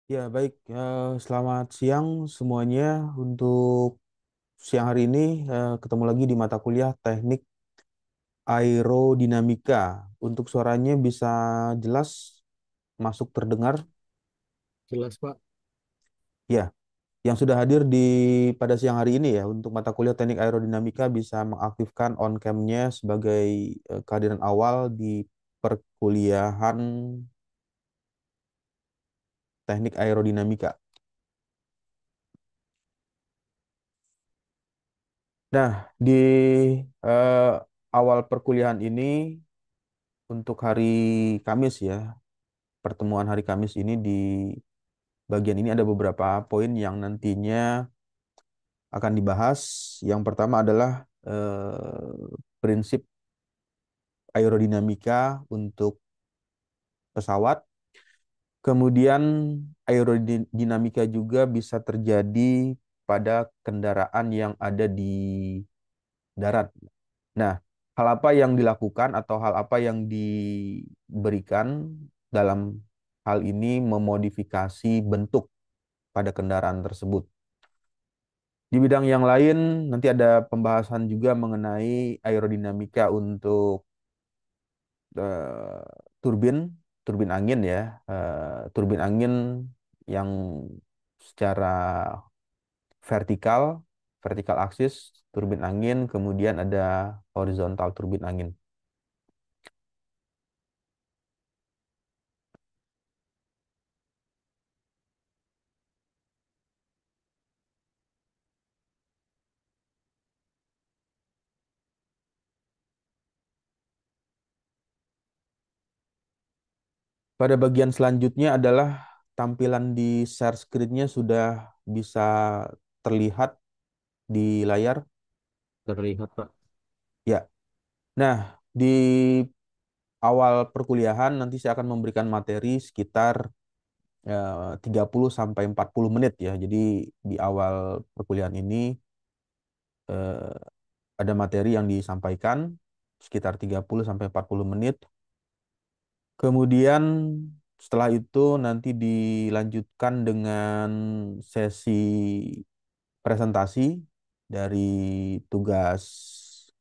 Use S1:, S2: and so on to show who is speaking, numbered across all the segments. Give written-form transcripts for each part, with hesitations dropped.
S1: Ya, baik. Selamat siang semuanya. Untuk siang hari ini, ketemu lagi di mata kuliah Teknik Aerodinamika. Untuk suaranya bisa jelas masuk terdengar.
S2: Jelas, Pak.
S1: Ya, yang sudah hadir pada siang hari ini ya, untuk mata kuliah Teknik Aerodinamika bisa mengaktifkan on cam-nya sebagai kehadiran awal di perkuliahan Teknik Aerodinamika. Nah, di eh, awal perkuliahan ini untuk hari Kamis ya, pertemuan hari Kamis ini di bagian ini ada beberapa poin yang nantinya akan dibahas. Yang pertama adalah prinsip aerodinamika untuk pesawat. Kemudian aerodinamika juga bisa terjadi pada kendaraan yang ada di darat. Nah, hal apa yang dilakukan atau hal apa yang diberikan dalam hal ini memodifikasi bentuk pada kendaraan tersebut. Di bidang yang lain, nanti ada pembahasan juga mengenai aerodinamika untuk eh, turbin, turbin angin ya. Turbin angin yang secara vertikal, vertikal aksis, turbin angin, kemudian ada horizontal turbin angin. Pada bagian selanjutnya adalah tampilan di share screen-nya sudah bisa terlihat di layar.
S2: Terlihat, Pak.
S1: Ya. Nah, di awal perkuliahan nanti saya akan memberikan materi sekitar 30 sampai 40 menit ya. Jadi di awal perkuliahan ini eh, ada materi yang disampaikan sekitar 30 sampai 40 menit. Kemudian setelah itu nanti dilanjutkan dengan sesi presentasi dari tugas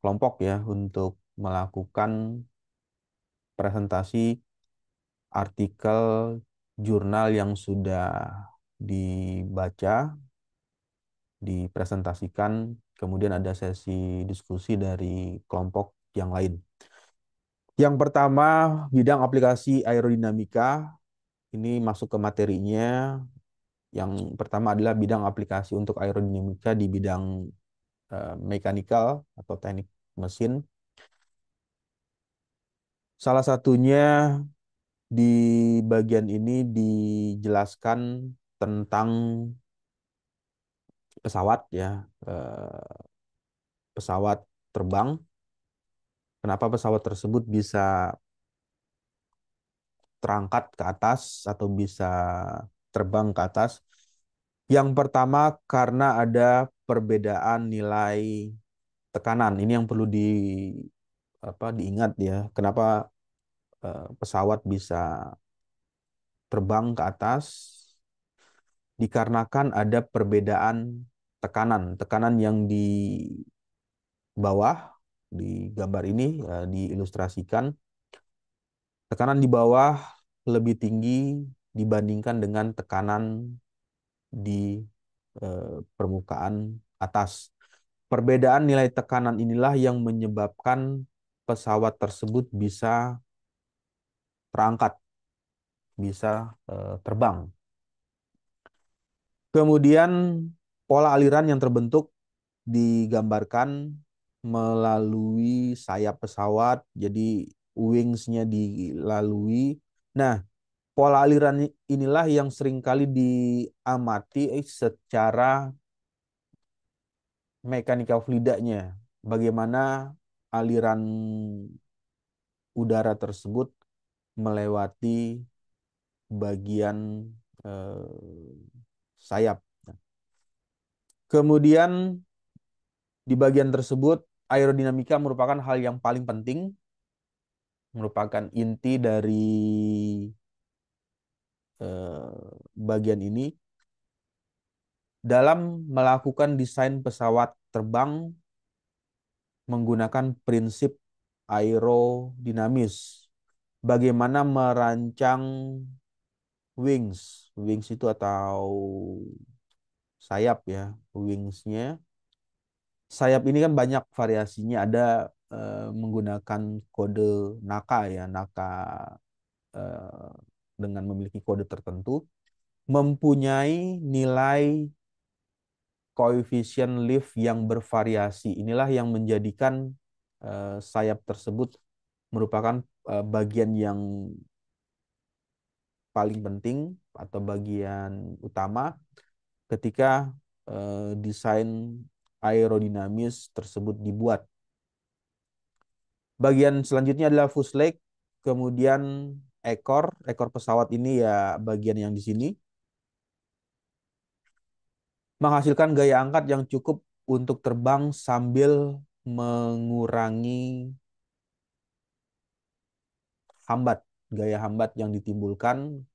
S1: kelompok ya untuk melakukan presentasi artikel jurnal yang sudah dibaca, dipresentasikan, kemudian ada sesi diskusi dari kelompok yang lain. Yang pertama, bidang aplikasi aerodinamika, ini masuk ke materinya. Yang pertama adalah bidang aplikasi untuk aerodinamika di bidang mechanical atau teknik mesin. Salah satunya di bagian ini dijelaskan tentang pesawat ya, pesawat terbang. Kenapa pesawat tersebut bisa terangkat ke atas atau bisa terbang ke atas? Yang pertama karena ada perbedaan nilai tekanan. Ini yang perlu diingat ya. Kenapa pesawat bisa terbang ke atas? Dikarenakan ada perbedaan tekanan. Tekanan yang di bawah di gambar ini diilustrasikan. Tekanan di bawah lebih tinggi dibandingkan dengan tekanan di permukaan atas. Perbedaan nilai tekanan inilah yang menyebabkan pesawat tersebut bisa terangkat, bisa terbang. Kemudian pola aliran yang terbentuk digambarkan melalui sayap pesawat, jadi wings-nya dilalui. Nah, pola aliran inilah yang seringkali diamati secara mekanika fluidanya. Bagaimana aliran udara tersebut melewati bagian sayap. Kemudian di bagian tersebut aerodinamika merupakan hal yang paling penting, merupakan inti dari bagian ini dalam melakukan desain pesawat terbang menggunakan prinsip aerodinamis. Bagaimana merancang wings, wings itu atau sayap ya, wingsnya. Sayap ini kan banyak variasinya, ada menggunakan kode NACA ya, NACA eh, dengan memiliki kode tertentu, mempunyai nilai koefisien lift yang bervariasi. Inilah yang menjadikan sayap tersebut merupakan bagian yang paling penting atau bagian utama ketika desain aerodinamis tersebut dibuat. Bagian selanjutnya adalah fuselage, kemudian ekor pesawat ini ya bagian yang di sini menghasilkan gaya angkat yang cukup untuk terbang sambil mengurangi hambat, gaya hambat yang ditimbulkan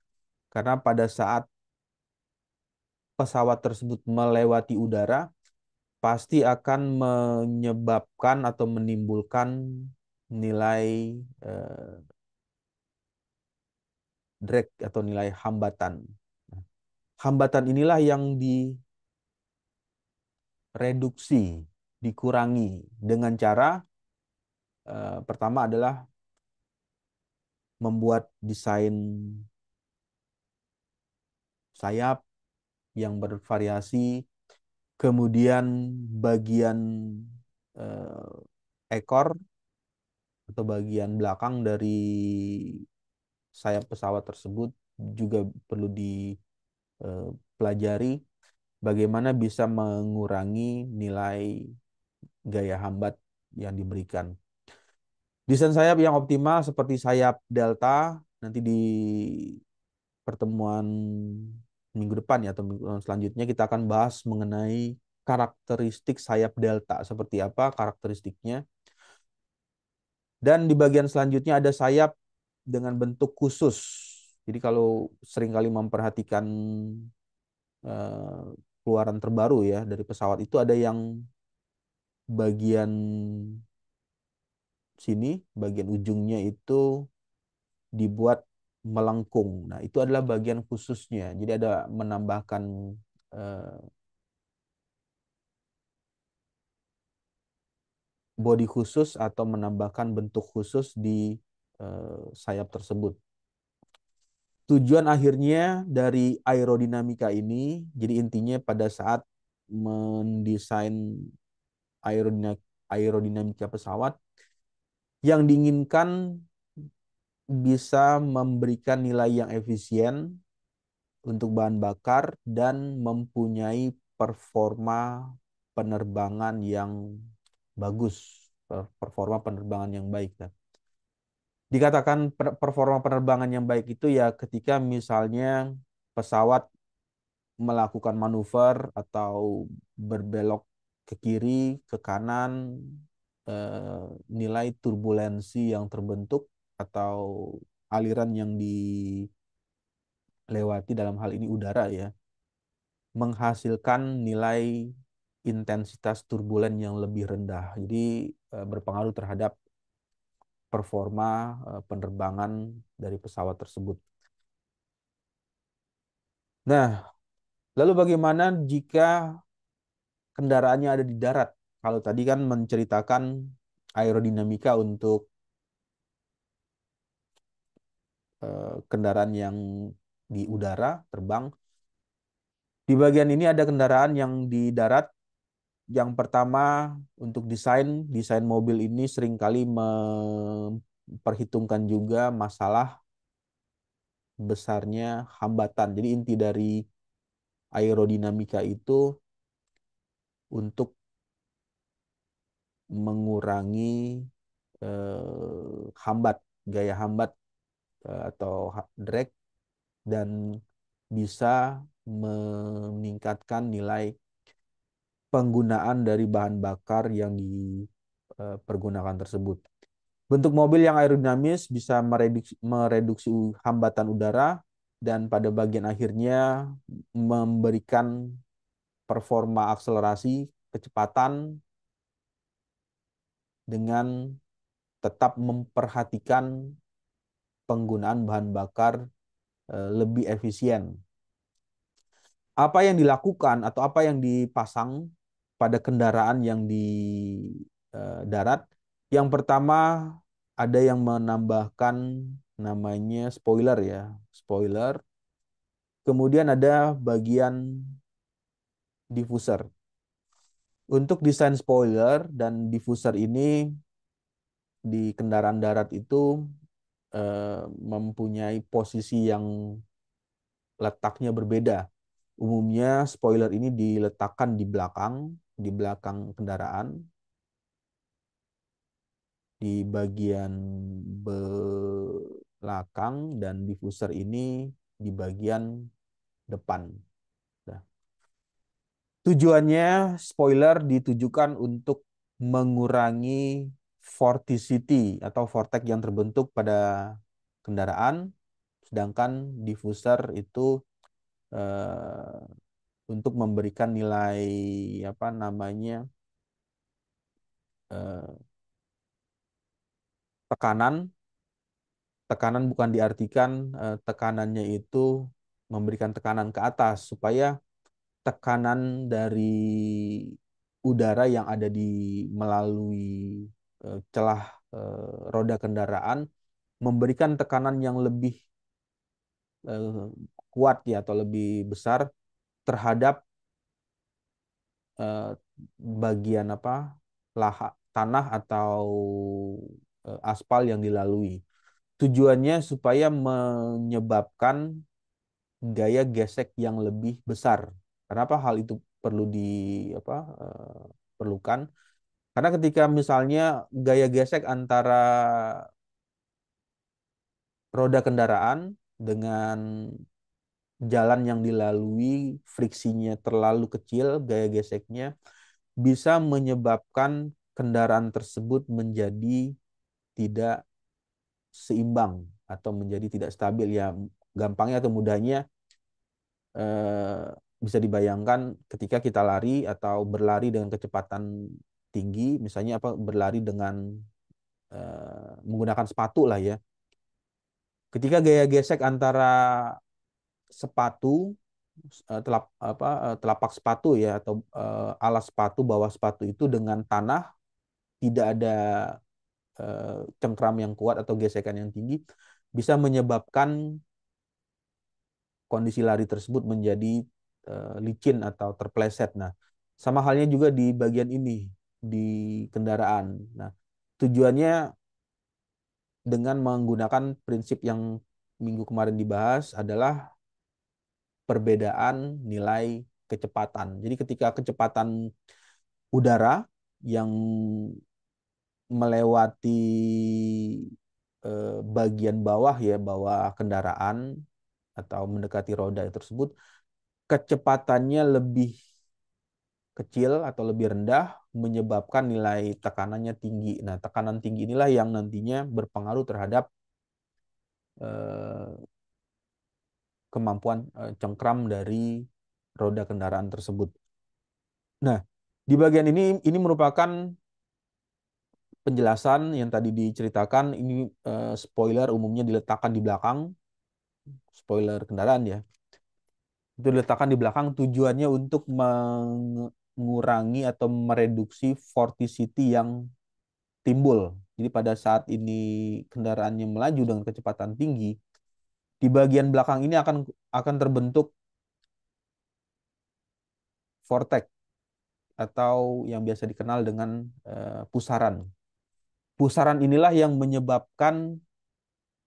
S1: karena pada saat pesawat tersebut melewati udara pasti akan menyebabkan atau menimbulkan nilai eh, drag atau nilai hambatan. Hambatan inilah yang direduksi, dikurangi dengan cara pertama adalah membuat desain sayap yang bervariasi, kemudian bagian ekor atau bagian belakang dari sayap pesawat tersebut juga perlu dipelajari bagaimana bisa mengurangi nilai gaya hambat yang diberikan. Desain sayap yang optimal seperti sayap Delta nanti di pertemuan minggu depan ya atau minggu selanjutnya kita akan bahas mengenai karakteristik sayap Delta seperti apa karakteristiknya. Dan di bagian selanjutnya ada sayap dengan bentuk khusus. Jadi kalau seringkali memperhatikan eh, keluaran terbaru ya dari pesawat itu ada yang bagian sini, bagian ujungnya itu dibuat melengkung. Nah, itu adalah bagian khususnya. Jadi ada menambahkan eh, body khusus atau menambahkan bentuk khusus di sayap tersebut. Tujuan akhirnya dari aerodinamika ini, jadi intinya pada saat mendesain aerodinamika pesawat, yang diinginkan bisa memberikan nilai yang efisien untuk bahan bakar dan mempunyai performa penerbangan yang bagus, performa penerbangan yang baik. Dikatakan performa penerbangan yang baik itu ya ketika misalnya pesawat melakukan manuver atau berbelok ke kiri, ke kanan, nilai turbulensi yang terbentuk atau aliran yang dilewati dalam hal ini udara ya, menghasilkan nilai intensitas turbulen yang lebih rendah. Jadi berpengaruh terhadap performa penerbangan dari pesawat tersebut. Nah, lalu bagaimana jika kendaraannya ada di darat? Kalau tadi kan menceritakan aerodinamika untuk kendaraan yang di udara, terbang. Di bagian ini ada kendaraan yang di darat. Yang pertama untuk desain mobil ini seringkali memperhitungkan juga masalah besarnya hambatan. Jadi inti dari aerodinamika itu untuk mengurangi hambat, gaya hambat atau drag dan bisa meningkatkan nilai penggunaan dari bahan bakar yang dipergunakan tersebut. Bentuk mobil yang aerodinamis bisa mereduksi hambatan udara dan pada bagian akhirnya memberikan performa akselerasi kecepatan dengan tetap memperhatikan penggunaan bahan bakar lebih efisien. Apa yang dilakukan atau apa yang dipasang pada kendaraan yang di darat? Yang pertama ada yang menambahkan namanya spoiler ya, spoiler. Kemudian ada bagian diffuser. Untuk desain spoiler dan diffuser ini di kendaraan darat itu mempunyai posisi yang letaknya berbeda. Umumnya spoiler ini diletakkan di belakang kendaraan, di bagian belakang, dan diffuser ini di bagian depan. Nah, tujuannya spoiler ditujukan untuk mengurangi vorticity atau vortex yang terbentuk pada kendaraan, sedangkan diffuser itu eh, untuk memberikan nilai apa namanya eh, tekanan. Tekanan bukan diartikan tekanannya itu memberikan tekanan ke atas, supaya tekanan dari udara yang ada di melalui celah roda kendaraan memberikan tekanan yang lebih eh, kuat ya atau lebih besar terhadap eh, bagian apa tanah atau aspal yang dilalui. Tujuannya supaya menyebabkan gaya gesek yang lebih besar. Kenapa hal itu perlu di apa perlukan? Karena ketika misalnya gaya gesek antara roda kendaraan dengan jalan yang dilalui friksinya terlalu kecil, gaya geseknya bisa menyebabkan kendaraan tersebut menjadi tidak seimbang atau menjadi tidak stabil ya. Gampangnya atau mudahnya eh, bisa dibayangkan ketika kita lari atau berlari dengan kecepatan tinggi, misalnya apa berlari dengan menggunakan sepatu lah ya. Ketika gaya gesek antara sepatu telapak sepatu ya atau alas sepatu bawah sepatu itu dengan tanah tidak ada cengkram yang kuat atau gesekan yang tinggi bisa menyebabkan kondisi lari tersebut menjadi licin atau terpleset. Nah, sama halnya juga di bagian ini di kendaraan. Nah, tujuannya dengan menggunakan prinsip yang minggu kemarin dibahas adalah perbedaan nilai kecepatan. Jadi ketika kecepatan udara yang melewati bagian bawah ya, bawah kendaraan atau mendekati roda tersebut, kecepatannya lebih kecil atau lebih rendah menyebabkan nilai tekanannya tinggi. Nah, tekanan tinggi inilah yang nantinya berpengaruh terhadap eh, kemampuan cengkram dari roda kendaraan tersebut. Nah, di bagian ini merupakan penjelasan yang tadi diceritakan. Ini spoiler umumnya diletakkan di belakang, spoiler kendaraan ya. Itu diletakkan di belakang tujuannya untuk mengurangi atau mereduksi vorticity yang timbul. Jadi pada saat ini kendaraannya melaju dengan kecepatan tinggi, di bagian belakang ini akan terbentuk vortex atau yang biasa dikenal dengan pusaran. Pusaran inilah yang menyebabkan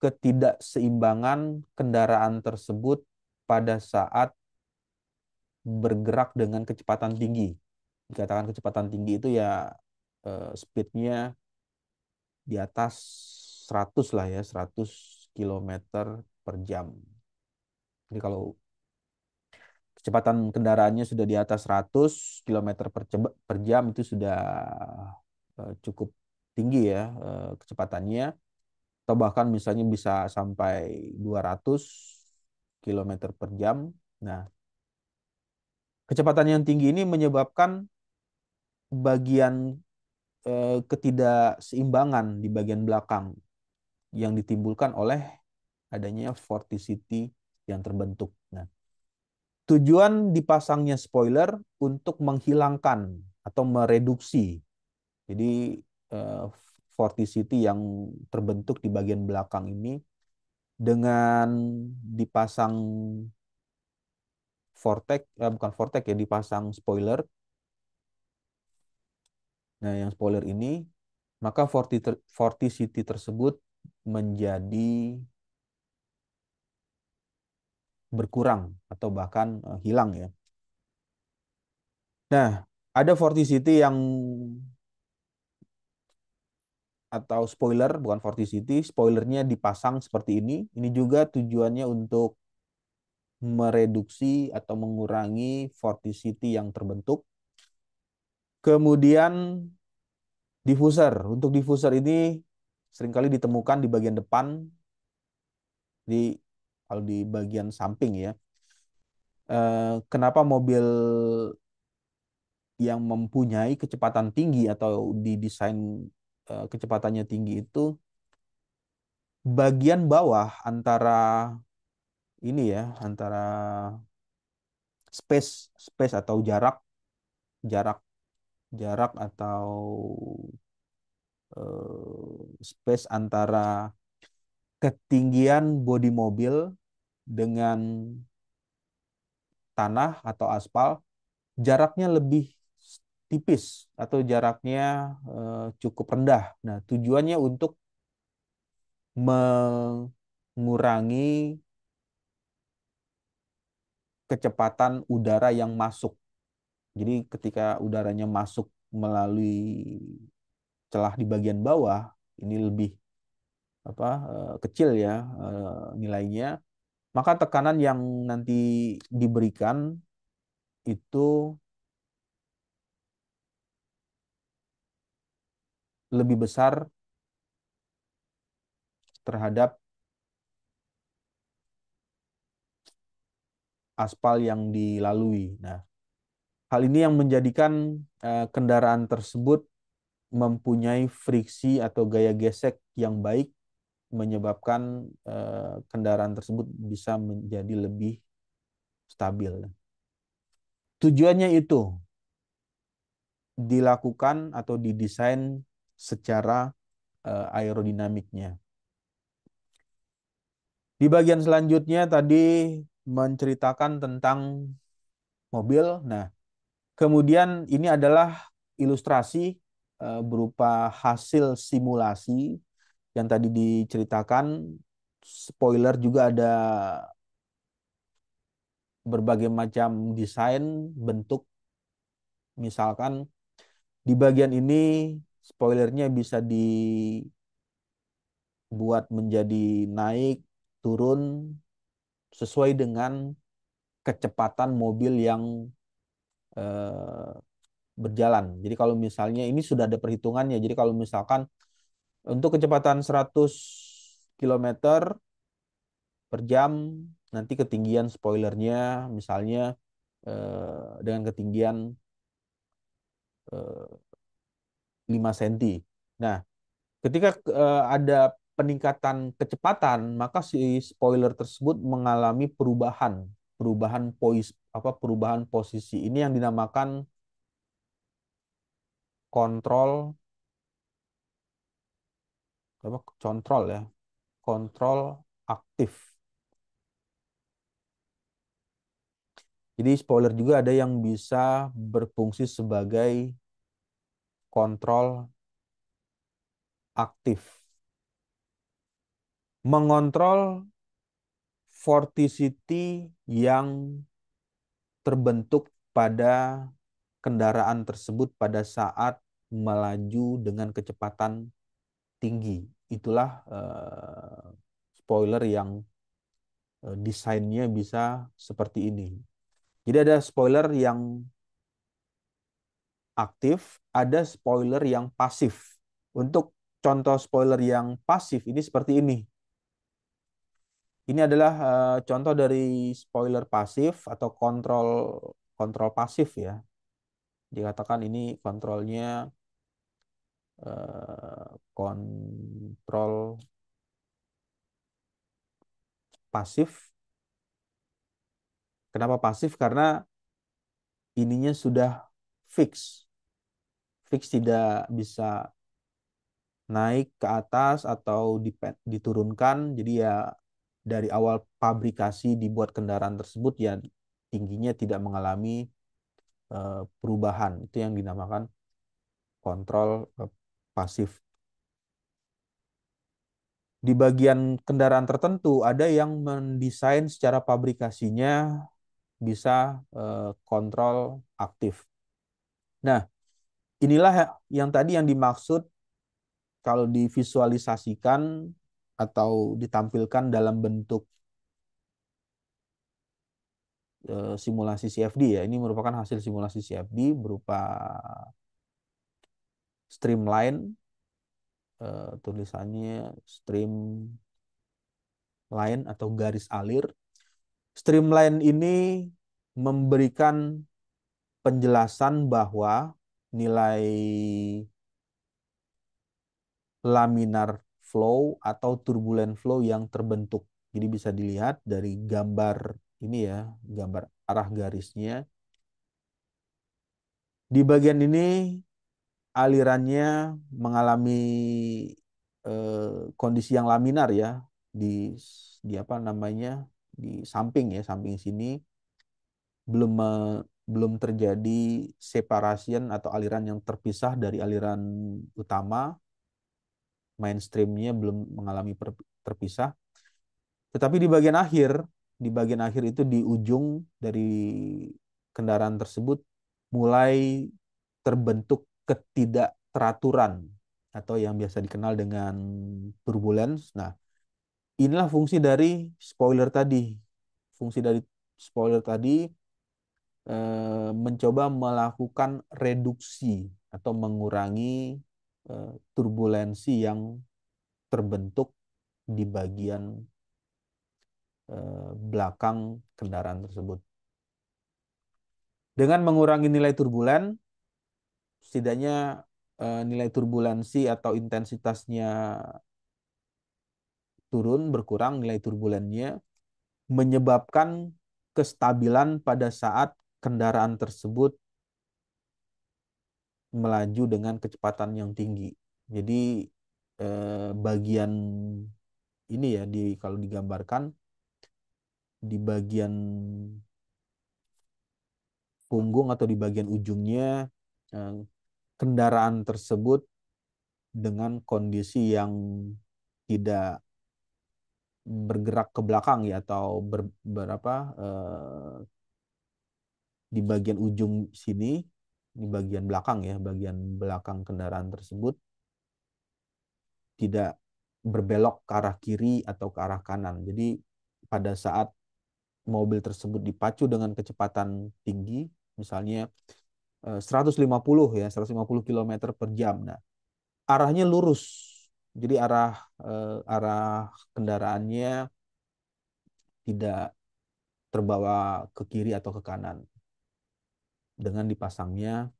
S1: ketidakseimbangan kendaraan tersebut pada saat bergerak dengan kecepatan tinggi. Dikatakan kecepatan tinggi itu ya speednya di atas 100 lah ya, 100 kilometer per jam. Jadi kalau kecepatan kendaraannya sudah di atas 100 kilometer per jam itu sudah cukup tinggi ya kecepatannya. Atau bahkan misalnya bisa sampai 200. kilometer per jam. Nah, kecepatan yang tinggi ini menyebabkan bagian ketidakseimbangan di bagian belakang yang ditimbulkan oleh adanya vorticity yang terbentuk. Nah, tujuan dipasangnya spoiler untuk menghilangkan atau mereduksi. Jadi eh, vorticity yang terbentuk di bagian belakang ini dengan dipasang vortex, bukan vortex ya, dipasang spoiler. Nah, yang spoiler ini, maka vorticity tersebut menjadi berkurang atau bahkan hilang ya. Nah, ada vorticity yang atau spoiler, bukan vorticity, spoilernya dipasang seperti ini. Ini juga tujuannya untuk mereduksi atau mengurangi vorticity yang terbentuk. Kemudian diffuser. Untuk diffuser ini seringkali ditemukan di bagian depan, di kalau di bagian samping ya. Kenapa mobil yang mempunyai kecepatan tinggi atau didesain kecepatannya tinggi itu bagian bawah antara ini ya, antara space atau jarak jarak atau space antara ketinggian bodi mobil dengan tanah atau aspal jaraknya lebih tipis atau jaraknya cukup rendah. Nah, tujuannya untuk mengurangi kecepatan udara yang masuk. Jadi ketika udaranya masuk melalui celah di bagian bawah, ini lebih apa kecil ya nilainya, maka tekanan yang nanti diberikan itu lebih besar terhadap aspal yang dilalui. Nah, hal ini yang menjadikan kendaraan tersebut mempunyai friksi atau gaya gesek yang baik, menyebabkan kendaraan tersebut bisa menjadi lebih stabil. Tujuannya itu dilakukan atau didesain secara aerodinamiknya. Di bagian selanjutnya tadi menceritakan tentang mobil. Nah, kemudian ini adalah ilustrasi berupa hasil simulasi yang tadi diceritakan. Spoiler juga ada berbagai macam desain, bentuk. Misalkan di bagian ini spoilernya bisa dibuat menjadi naik, turun sesuai dengan kecepatan mobil yang eh, berjalan. Jadi kalau misalnya ini sudah ada perhitungannya. Jadi kalau misalkan untuk kecepatan 100 kilometer per jam, nanti ketinggian spoilernya misalnya dengan ketinggian 5 cm. Nah, ketika ada peningkatan kecepatan, maka si spoiler tersebut mengalami perubahan posisi. Ini yang dinamakan kontrol kontrol ya, kontrol aktif. Jadi spoiler juga ada yang bisa berfungsi sebagai kontrol aktif. Mengontrol vorticity yang terbentuk pada kendaraan tersebut pada saat melaju dengan kecepatan tinggi. Itulah spoiler yang desainnya bisa seperti ini. Jadi ada spoiler yang aktif, ada spoiler yang pasif. Untuk contoh spoiler yang pasif ini seperti ini. Ini adalah contoh dari spoiler pasif atau kontrol kontrol pasif ya. Dikatakan ini kontrolnya kontrol pasif. Kenapa pasif? Karena ininya sudah fix. Fix tidak bisa naik ke atas atau diturunkan. Jadi ya dari awal pabrikasi dibuat kendaraan tersebut ya tingginya tidak mengalami perubahan. Itu yang dinamakan kontrol pasif. Di bagian kendaraan tertentu ada yang mendesain secara pabrikasinya bisa kontrol aktif. Nah, inilah yang tadi yang dimaksud kalau divisualisasikan atau ditampilkan dalam bentuk simulasi CFD ya. Ini merupakan hasil simulasi CFD berupa streamline, tulisannya streamline atau garis alir. Streamline ini memberikan penjelasan bahwa nilai laminar flow atau turbulent flow yang terbentuk. Jadi bisa dilihat dari gambar ini ya, gambar arah garisnya. Di bagian ini alirannya mengalami kondisi yang laminar ya di di apa namanya di samping ya, samping sini belum belum terjadi separation atau aliran yang terpisah dari aliran utama, mainstreamnya belum mengalami terpisah. Tetapi di bagian akhir itu di ujung dari kendaraan tersebut mulai terbentuk ketidakteraturan atau yang biasa dikenal dengan turbulence. Nah, inilah fungsi dari spoiler tadi. Fungsi dari spoiler tadi mencoba melakukan reduksi atau mengurangi turbulensi yang terbentuk di bagian belakang kendaraan tersebut. Dengan mengurangi nilai turbulen, setidaknya nilai turbulensi atau intensitasnya turun, berkurang nilai turbulennya, menyebabkan kestabilan pada saat kendaraan tersebut melaju dengan kecepatan yang tinggi. Jadi bagian ini ya kalau digambarkan di bagian punggung atau di bagian ujungnya eh, kendaraan tersebut dengan kondisi yang tidak bergerak ke belakang ya atau berapa di bagian ujung sini di bagian belakang ya bagian belakang kendaraan tersebut tidak berbelok ke arah kiri atau ke arah kanan. Jadi pada saat mobil tersebut dipacu dengan kecepatan tinggi, misalnya 150 ya, 150 kilometer per jam. Nah, arahnya lurus. Jadi arah kendaraannya tidak terbawa ke kiri atau ke kanan dengan dipasangnya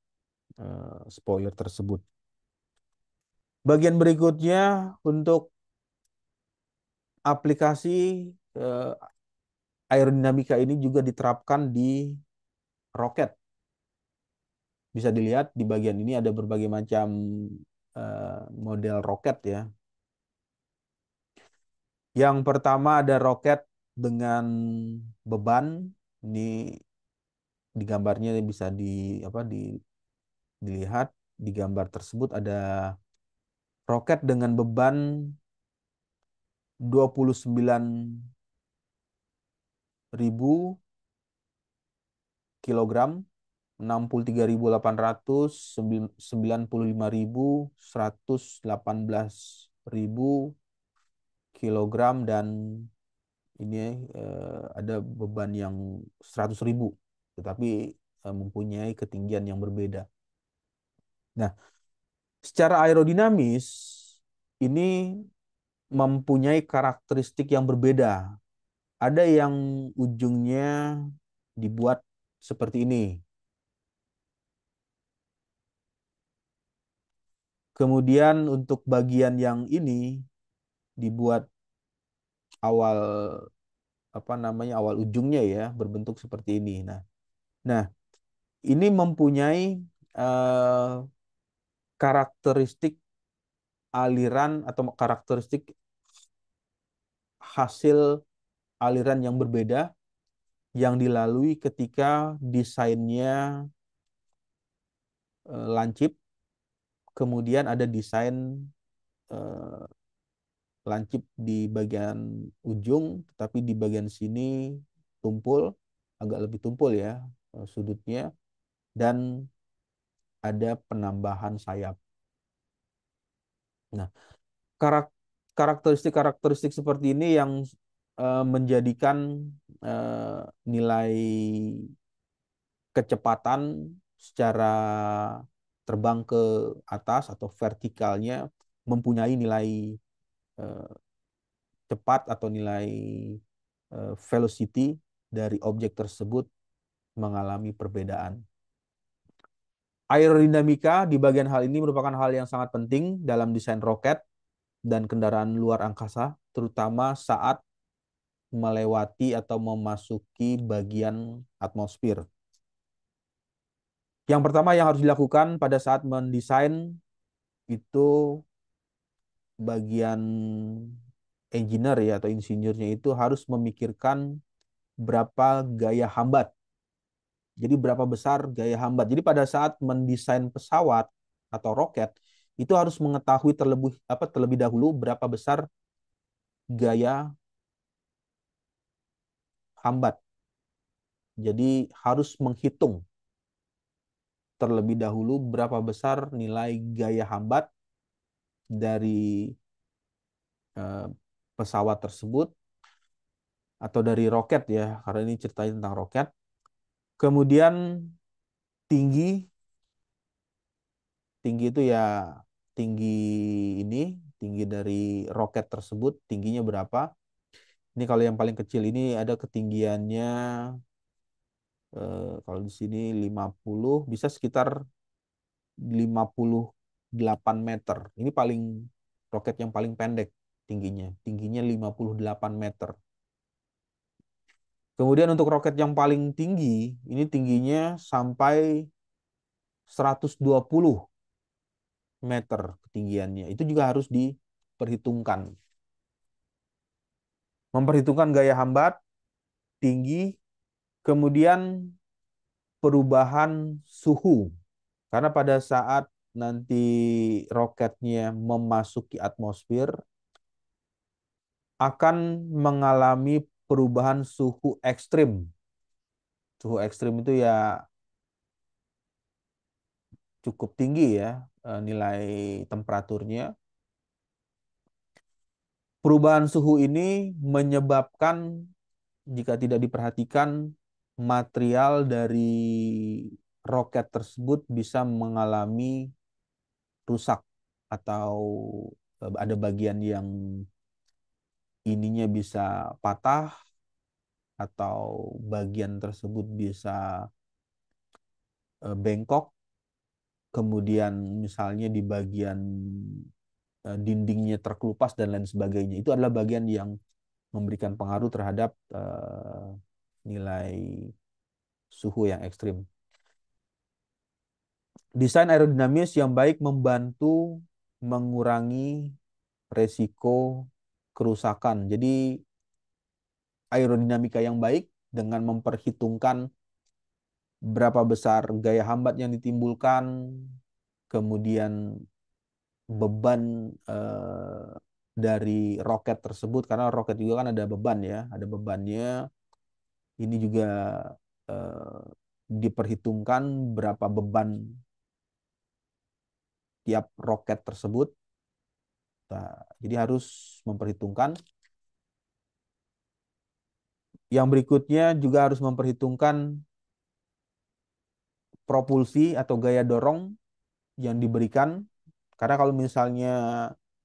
S1: spoiler tersebut. Bagian berikutnya untuk aplikasi eh, aerodinamika ini juga diterapkan di roket. Bisa dilihat di bagian ini ada berbagai macam model roket ya. Yang pertama ada roket dengan beban. Ini di gambarnya bisa dilihat di gambar tersebut ada roket dengan beban 29.000 kilogram, 63.800, 95.000, 118.000 kilogram dan ini ada beban yang 100.000, tetapi mempunyai ketinggian yang berbeda. Nah, secara aerodinamis ini mempunyai karakteristik yang berbeda. Ada yang ujungnya dibuat seperti ini. Kemudian untuk bagian yang ini dibuat awal awal ujungnya ya berbentuk seperti ini. Nah, ini mempunyai eh, karakteristik aliran atau karakteristik hasil aliran yang berbeda yang dilalui ketika desainnya lancip, kemudian ada desain eh, lancip di bagian ujung, tetapi di bagian sini tumpul, agak lebih tumpul ya sudutnya, dan ada penambahan sayap. Nah, karakteristik-karakteristik seperti ini yang menjadikan nilai kecepatan secara terbang ke atas atau vertikalnya mempunyai nilai eh, cepat atau nilai velocity dari objek tersebut mengalami perbedaan. Aerodinamika di bagian hal ini merupakan hal yang sangat penting dalam desain roket dan kendaraan luar angkasa, terutama saat melewati atau memasuki bagian atmosfer. Yang pertama yang harus dilakukan pada saat mendesain itu bagian engineer ya atau insinyurnya itu harus memikirkan berapa gaya hambat. Jadi berapa besar gaya hambat. Jadi pada saat mendesain pesawat atau roket itu harus mengetahui terlebih dahulu berapa besar gaya hambat. Jadi harus menghitung terlebih dahulu berapa besar nilai gaya hambat dari eh, pesawat tersebut atau dari roket ya, karena ini ceritanya tentang roket. Kemudian tinggi, tinggi itu ya tinggi ini, tinggi dari roket tersebut, tingginya berapa? Ini kalau yang paling kecil ini ada ketinggiannya kalau di sini 50, bisa sekitar 58 meter. Ini paling roket yang paling pendek tingginya. Tingginya 58 meter. Kemudian untuk roket yang paling tinggi, ini tingginya sampai 120 meter ketinggiannya. Itu juga harus diperhitungkan. Memperhitungkan gaya hambat, tinggi, kemudian perubahan suhu. Karena pada saat nanti roketnya memasuki atmosfer, akan mengalami perubahan suhu ekstrim. Suhu ekstrim itu ya cukup tinggi ya nilai temperaturnya. Perubahan suhu ini menyebabkan jika tidak diperhatikan material dari roket tersebut bisa mengalami rusak atau ada bagian yang ininya bisa patah atau bagian tersebut bisa bengkok, kemudian misalnya di bagian dindingnya terkelupas dan lain sebagainya. Itu adalah bagian yang memberikan pengaruh terhadap nilai suhu yang ekstrim. Desain aerodinamis yang baik membantu mengurangi resiko kerusakan. Jadi aerodinamika yang baik dengan memperhitungkan berapa besar gaya hambat yang ditimbulkan, kemudian beban dari roket tersebut, karena roket juga kan ada beban ya, ada bebannya. Ini juga eh, diperhitungkan berapa beban tiap roket tersebut. Nah, jadi harus memperhitungkan. Yang berikutnya juga harus memperhitungkan propulsi atau gaya dorong yang diberikan. Karena kalau misalnya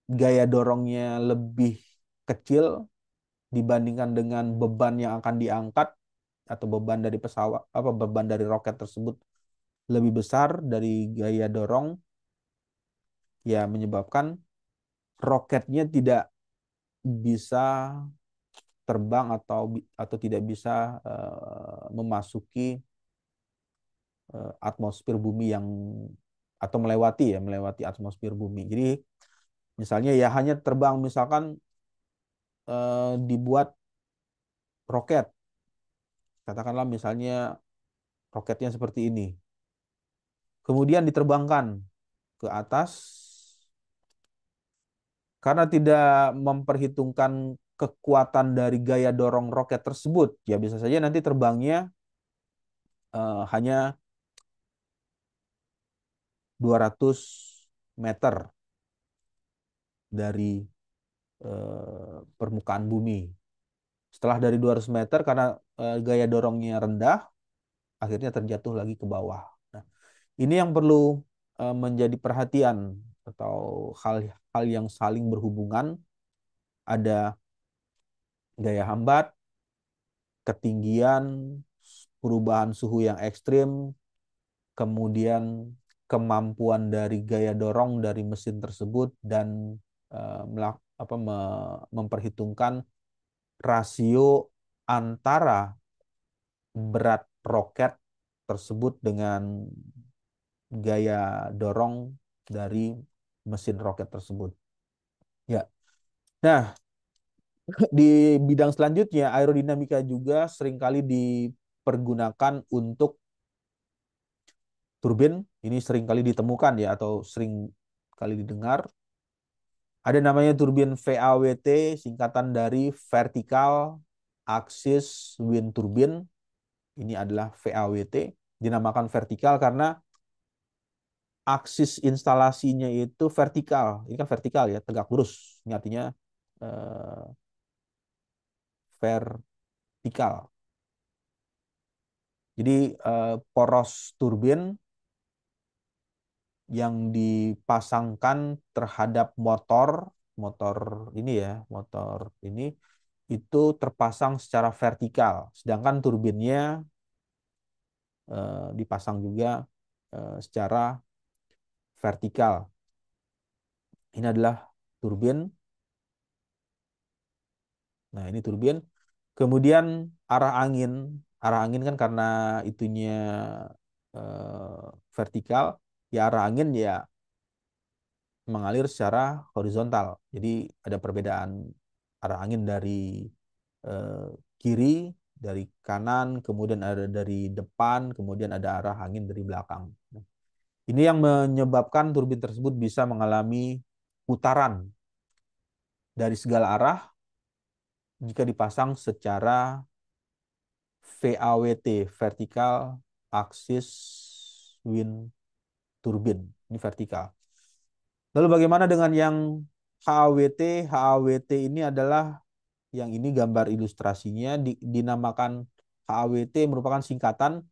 S1: gaya dorongnya lebih kecil, dibandingkan dengan beban yang akan diangkat atau beban dari pesawat beban dari roket tersebut lebih besar dari gaya dorong, ya menyebabkan roketnya tidak bisa terbang atau tidak bisa memasuki atmosfer bumi yang atau melewati atmosfer bumi. Jadi misalnya ya hanya terbang, misalkan dibuat roket, katakanlah misalnya roketnya seperti ini, kemudian diterbangkan ke atas karena tidak memperhitungkan kekuatan dari gaya dorong roket tersebut, ya bisa saja nanti terbangnya hanya 200 meter dari permukaan bumi. Setelah dari 200 meter, karena gaya dorongnya rendah, akhirnya terjatuh lagi ke bawah. Nah, ini yang perlu menjadi perhatian, atau hal-hal yang saling berhubungan. Ada gaya hambat, ketinggian, perubahan suhu yang ekstrim, kemudian kemampuan dari gaya dorong dari mesin tersebut, dan memperhitungkan rasio antara berat roket tersebut dengan gaya dorong dari mesin roket tersebut. Ya. Nah, di bidang selanjutnya aerodinamika juga seringkali dipergunakan untuk turbin. Ini seringkali ditemukan ya, atau sering kali didengar. Ada namanya turbin VAWT, singkatan dari Vertical Axis Wind Turbine. Ini adalah VAWT. Dinamakan vertikal karena aksis instalasinya itu vertikal. Ini kan vertikal ya, tegak lurus. Ini artinya eh, vertikal. Jadi poros turbin yang dipasangkan terhadap motor ini ya, motor ini itu terpasang secara vertikal. Sedangkan turbinnya dipasang juga secara vertikal. Ini adalah turbin. Nah, ini turbin. Kemudian arah angin kan karena itunya vertikal, ya arah angin ya mengalir secara horizontal. Jadi ada perbedaan arah angin dari eh, kiri, dari kanan, kemudian ada dari depan, kemudian ada arah angin dari belakang. Ini yang menyebabkan turbin tersebut bisa mengalami putaran dari segala arah jika dipasang secara VAWT, Vertical Axis Wind Turbine. Ini vertikal. Lalu bagaimana dengan yang HAWT? HAWT ini adalah, yang ini gambar ilustrasinya, dinamakan HAWT, merupakan singkatan.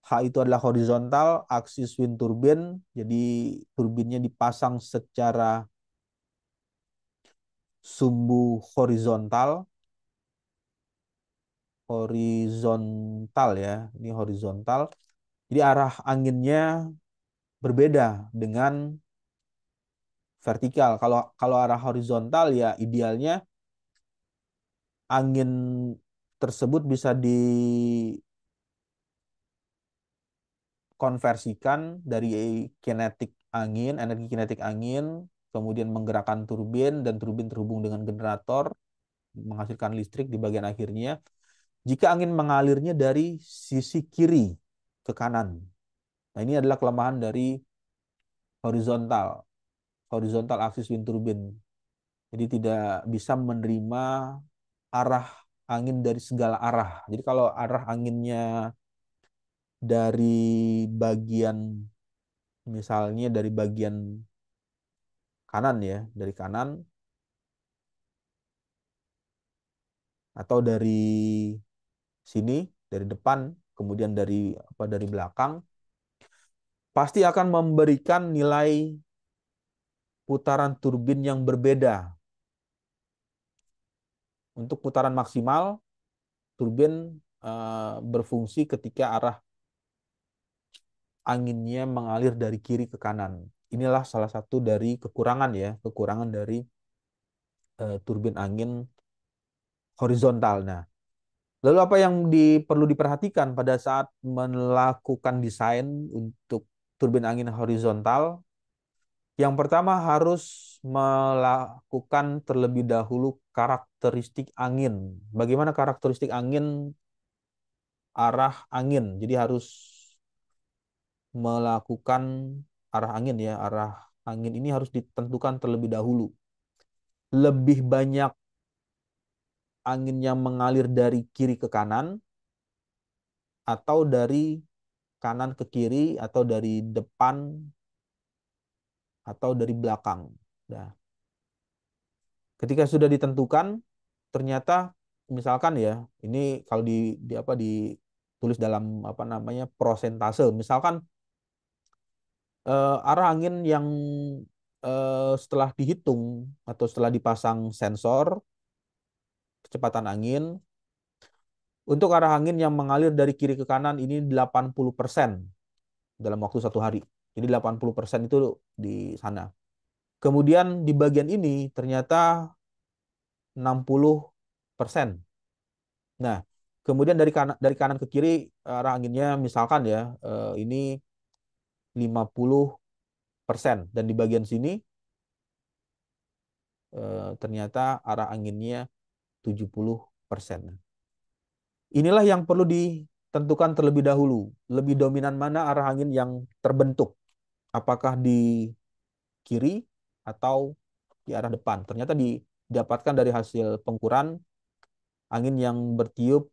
S1: H itu adalah horizontal axis wind turbine. Jadi turbinnya dipasang secara sumbu horizontal. Horizontal ya, ini horizontal. Jadi arah anginnya berbeda dengan vertikal. Kalau kalau arah horizontal ya idealnya angin tersebut bisa dikonversikan dari kinetik angin, energi kinetik angin, kemudian menggerakkan turbin, dan turbin terhubung dengan generator menghasilkan listrik di bagian akhirnya. Jika angin mengalirnya dari sisi kiri ke kanan. Nah, ini adalah kelemahan dari horizontal, horizontal axis wind turbine. Jadi tidak bisa menerima arah angin dari segala arah. Jadi kalau arah anginnya dari bagian, misalnya dari bagian kanan ya, dari kanan, atau dari sini, dari depan, kemudian dari belakang, pasti akan memberikan nilai putaran turbin yang berbeda Untuk putaran maksimal, turbin berfungsi ketika arah anginnya mengalir dari kiri ke kanan. Inilah salah satu dari kekurangan ya, kekurangan dari turbin angin horizontal. Nah, lalu apa yang perlu diperhatikan pada saat melakukan desain untuk turbin angin horizontal? Yang pertama harus melakukan terlebih dahulu karakteristik angin. Bagaimana karakteristik angin, arah angin. Jadi harus melakukan arah angin ya, arah angin ini harus ditentukan terlebih dahulu. Lebih banyak angin yang mengalir dari kiri ke kanan atau dari kanan ke kiri atau dari depan atau dari belakang. Nah, ketika sudah ditentukan, ternyata misalkan ya, ini kalau di apa ditulis dalam apa namanya prosentase, misalkan arah angin yang setelah dihitung atau setelah dipasang sensor kecepatan angin untuk arah angin yang mengalir dari kiri ke kanan ini 80% dalam waktu satu hari. Jadi 80% itu di sana. Kemudian di bagian ini ternyata 60%. Nah, kemudian dari kanan ke kiri arah anginnya misalkan ya ini 50% dan di bagian sini ternyata arah anginnya 70%. Inilah yang perlu ditentukan terlebih dahulu. Lebih dominan mana arah angin yang terbentuk? Apakah di kiri atau di arah depan? Ternyata didapatkan dari hasil pengukuran angin yang bertiup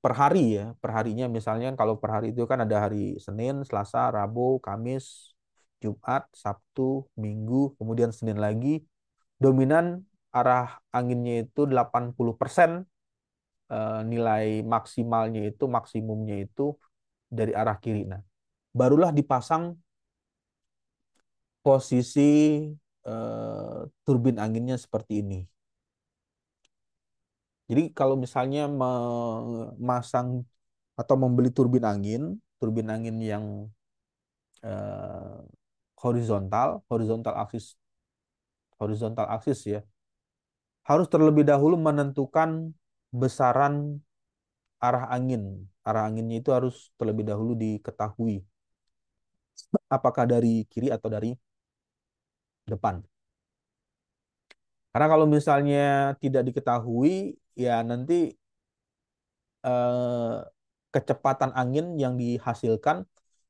S1: per hari ya. Per harinya misalnya kalau per hari itu kan ada hari Senin, Selasa, Rabu, Kamis, Jumat, Sabtu, Minggu, kemudian Senin lagi. Dominan arah anginnya itu 80%, nilai maksimalnya itu maksimumnya itu dari arah kiri. Nah, barulah dipasang posisi turbin anginnya seperti ini. Jadi kalau misalnya memasang atau membeli turbin angin yang eh, horizontal aksis ya, harus terlebih dahulu menentukan besaran arah angin. Arah anginnya itu harus terlebih dahulu diketahui apakah dari kiri atau dari depan. Karena kalau misalnya tidak diketahui, ya nanti eh, kecepatan angin yang dihasilkan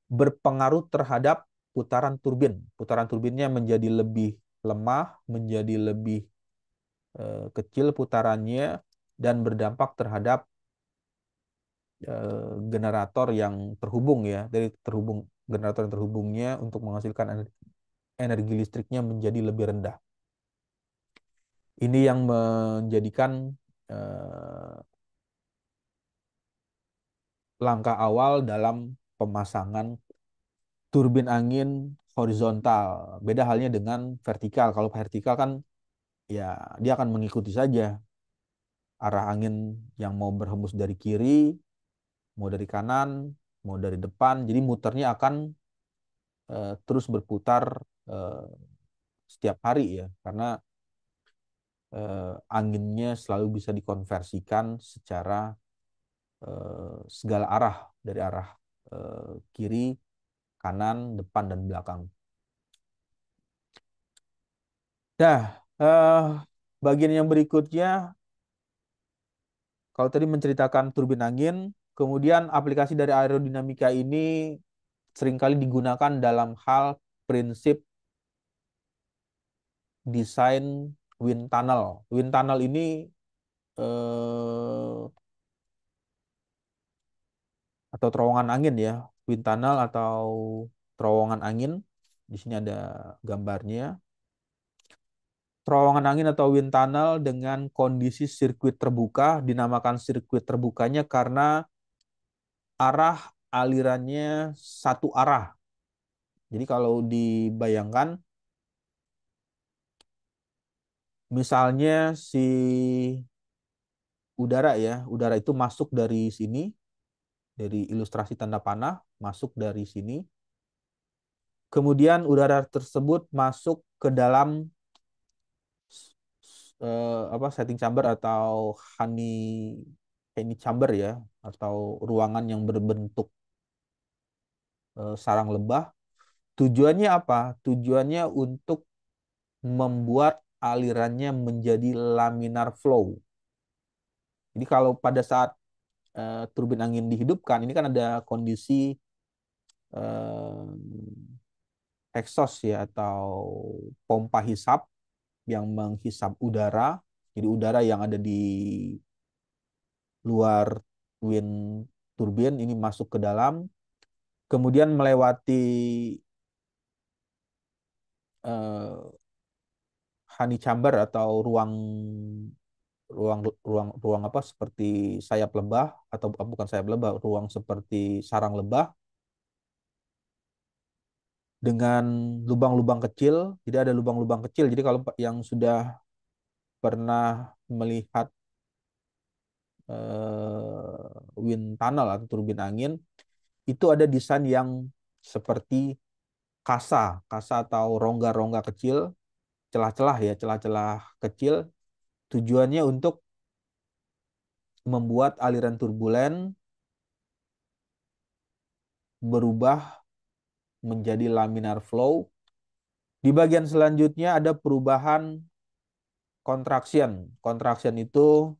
S1: berpengaruh terhadap putaran turbin. Putaran turbinnya menjadi lebih lemah, menjadi lebih kecil putarannya, dan berdampak terhadap generator yang terhubung ya. Dari generator yang terhubungnya untuk menghasilkan energi listriknya menjadi lebih rendah. Ini yang menjadikan eh, langkah awal dalam pemasangan turbin angin horizontal. Beda halnya dengan vertikal. Kalau vertikal kan ya dia akan mengikuti saja arah angin yang mau berhembus dari kiri, mau dari kanan, mau dari depan. Jadi muternya akan terus berputar eh, setiap hari ya, karena anginnya selalu bisa dikonversikan secara segala arah dari arah kiri, kanan, depan dan belakang. Nah, bagian yang berikutnya, kalau tadi menceritakan turbin angin, kemudian aplikasi dari aerodinamika ini seringkali digunakan dalam hal prinsip desain wind tunnel. Wind tunnel ini eh, atau terowongan angin ya, wind tunnel atau terowongan angin. Di sini ada gambarnya. Terowongan angin atau wind tunnel dengan kondisi sirkuit terbuka, dinamakan sirkuit terbukanya karena arah alirannya satu arah. Jadi kalau dibayangkan Misalnya si udara ya, udara itu masuk dari sini, dari ilustrasi tanda panah, masuk dari sini. Kemudian udara tersebut masuk ke dalam apa setting chamber atau honey chamber ya, atau ruangan yang berbentuk sarang lebah. Tujuannya apa? Tujuannya untuk membuat alirannya menjadi laminar flow. Jadi kalau pada saat turbin angin dihidupkan, ini kan ada kondisi eh, exhaust ya atau pompa hisap yang menghisap udara. Jadi udara yang ada di luar wind turbin ini masuk ke dalam, kemudian melewati eh, honey chamber atau ruang ruang ruang ruang apa seperti sayap lebah atau bukan sayap lebah, ruang seperti sarang lebah dengan lubang-lubang kecil. Jadi ada lubang-lubang kecil. Jadi kalau yang sudah pernah melihat wind tunnel atau turbin angin, itu ada desain yang seperti kasa, kasa atau rongga-rongga kecil, celah-celah ya, celah-celah kecil. Tujuannya untuk membuat aliran turbulen berubah menjadi laminar flow. Di bagian selanjutnya ada perubahan contraction. Contraction itu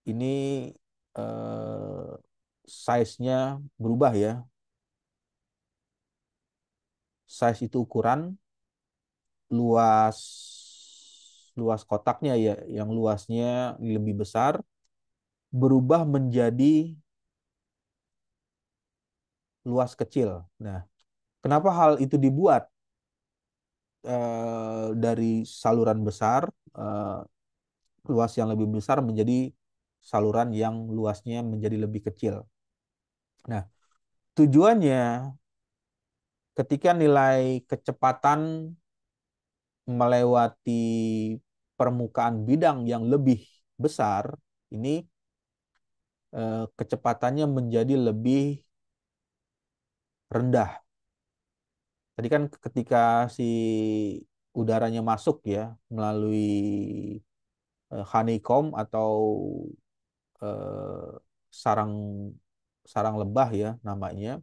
S1: ini eh, size-nya berubah ya. Size itu ukuran, luas luas kotaknya ya, yang luasnya lebih besar berubah menjadi luas kecil. Nah, kenapa hal itu dibuat dari saluran besar eh, luas yang lebih besar menjadi saluran yang luasnya menjadi lebih kecil. Nah, tujuannya ketika nilai kecepatan melewati permukaan bidang yang lebih besar, ini kecepatannya menjadi lebih rendah. Tadi kan ketika si udaranya masuk ya melalui honeycomb atau eh, sarang sarang lebah ya namanya,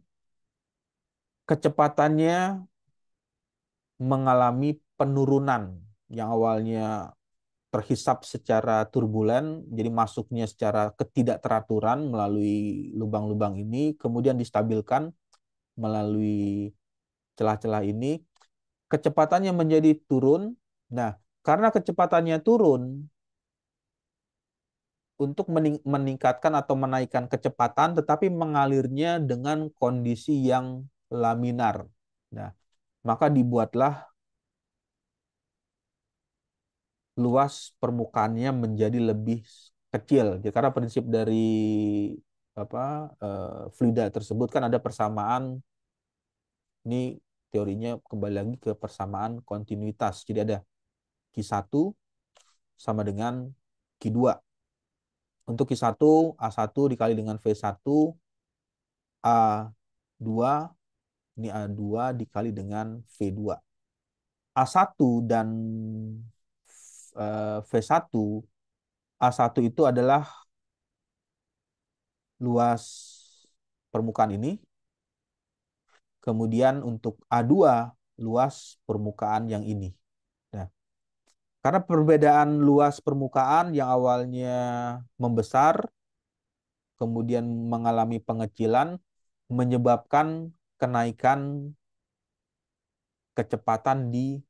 S1: kecepatannya mengalami penurunan yang awalnya terhisap secara turbulen, jadi masuknya secara ketidakteraturan melalui lubang-lubang ini, kemudian distabilkan melalui celah-celah ini, kecepatannya menjadi turun. Nah, karena kecepatannya turun, untuk meningkatkan atau menaikkan kecepatan, tetapi mengalirnya dengan kondisi yang laminar. Nah, maka dibuatlah luas permukaannya menjadi lebih kecil. Jadi, karena prinsip dari apa fluida tersebut kan ada persamaan. Ini teorinya kembali lagi ke persamaan kontinuitas. Jadi ada Q1 sama dengan Q2. Untuk Q1, A1 dikali dengan V1, A2, ini A2 dikali dengan V2. A1 dan V1, A1 itu adalah luas permukaan ini, kemudian untuk A2 luas permukaan yang ini. Nah, karena perbedaan luas permukaan yang awalnya membesar, kemudian mengalami pengecilan, menyebabkan kenaikan kecepatan di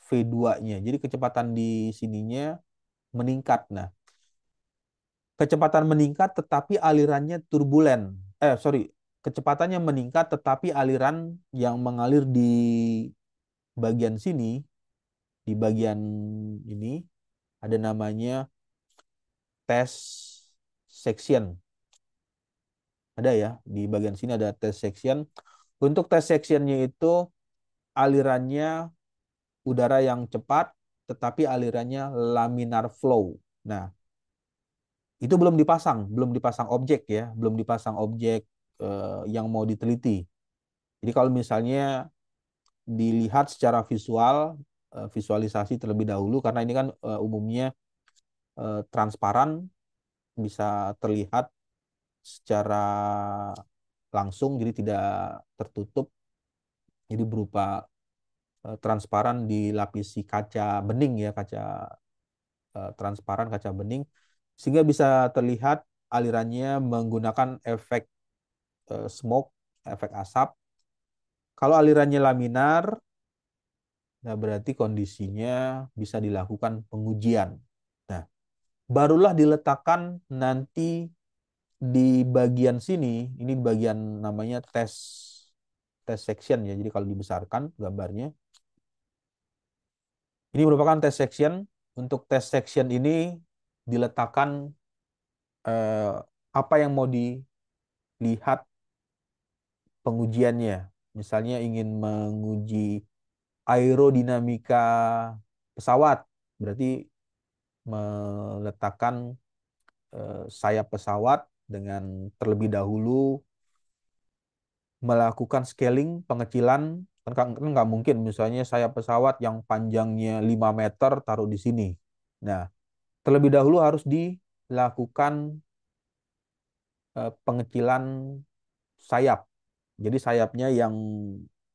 S1: V2-nya. Jadi kecepatan di sininya meningkat. Nah, kecepatan meningkat tetapi alirannya turbulen. Sorry, kecepatannya meningkat tetapi aliran yang mengalir di bagian sini, di bagian ini ada namanya test section. Ada ya, di bagian sini ada test section. Untuk test sectionnya itu alirannya udara yang cepat, tetapi alirannya laminar flow. Nah, itu belum dipasang objek ya, belum dipasang objek yang mau diteliti. Jadi kalau misalnya dilihat secara visual, visualisasi terlebih dahulu, karena ini kan umumnya transparan, bisa terlihat secara langsung, jadi tidak tertutup, jadi berupa transparan dilapisi kaca bening ya, kaca transparan, kaca bening, sehingga bisa terlihat alirannya menggunakan efek smoke, efek asap. Kalau alirannya laminar, nah berarti kondisinya bisa dilakukan pengujian. Nah, barulah diletakkan nanti di bagian sini, ini bagian namanya test section ya. Jadi kalau dibesarkan gambarnya, ini merupakan test section. Untuk test section ini diletakkan eh, apa yang mau dilihat pengujiannya. Misalnya ingin menguji aerodinamika pesawat, berarti meletakkan sayap pesawat dengan terlebih dahulu melakukan scaling, pengecilan. Kan nggak mungkin misalnya sayap pesawat yang panjangnya 5 meter taruh di sini. Nah, terlebih dahulu harus dilakukan pengecilan sayap. Jadi sayapnya yang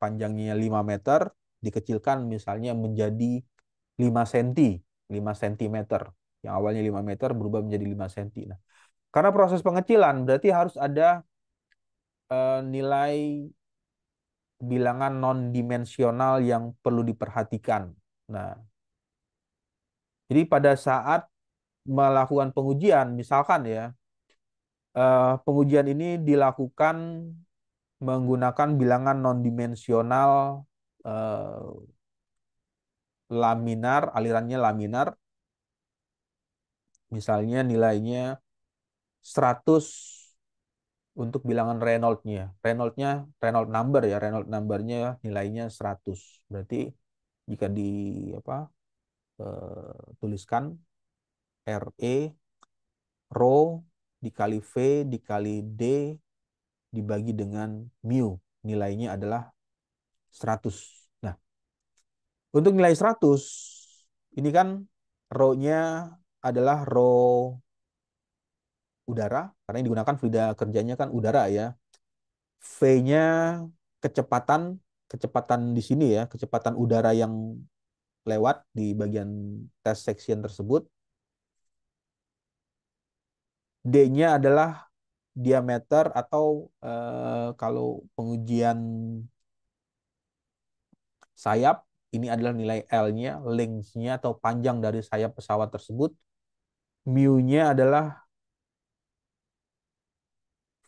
S1: panjangnya 5 meter dikecilkan misalnya menjadi 5 cm, 5 cm. Yang awalnya 5 meter berubah menjadi 5 cm. Nah, karena proses pengecilan berarti harus ada nilai bilangan non-dimensional yang perlu diperhatikan. Nah, jadi pada saat melakukan pengujian, misalkan ya, pengujian ini dilakukan menggunakan bilangan non-dimensional eh, laminar, alirannya laminar, misalnya nilainya 100 untuk bilangan Reynolds-nya. Reynolds number ya, Reynolds number-nya nilainya 100. Berarti jika di apa tuliskan RE rho dikali V dikali D dibagi dengan mu, nilainya adalah 100. Nah, untuk nilai 100 ini kan rho-nya adalah rho udara, karena yang digunakan fluida kerjanya kan udara ya. V-nya kecepatan, kecepatan di sini ya, kecepatan udara yang lewat di bagian test section tersebut. D-nya adalah diameter atau kalau pengujian sayap, ini adalah nilai L-nya, length-nya atau panjang dari sayap pesawat tersebut. Mu-nya adalah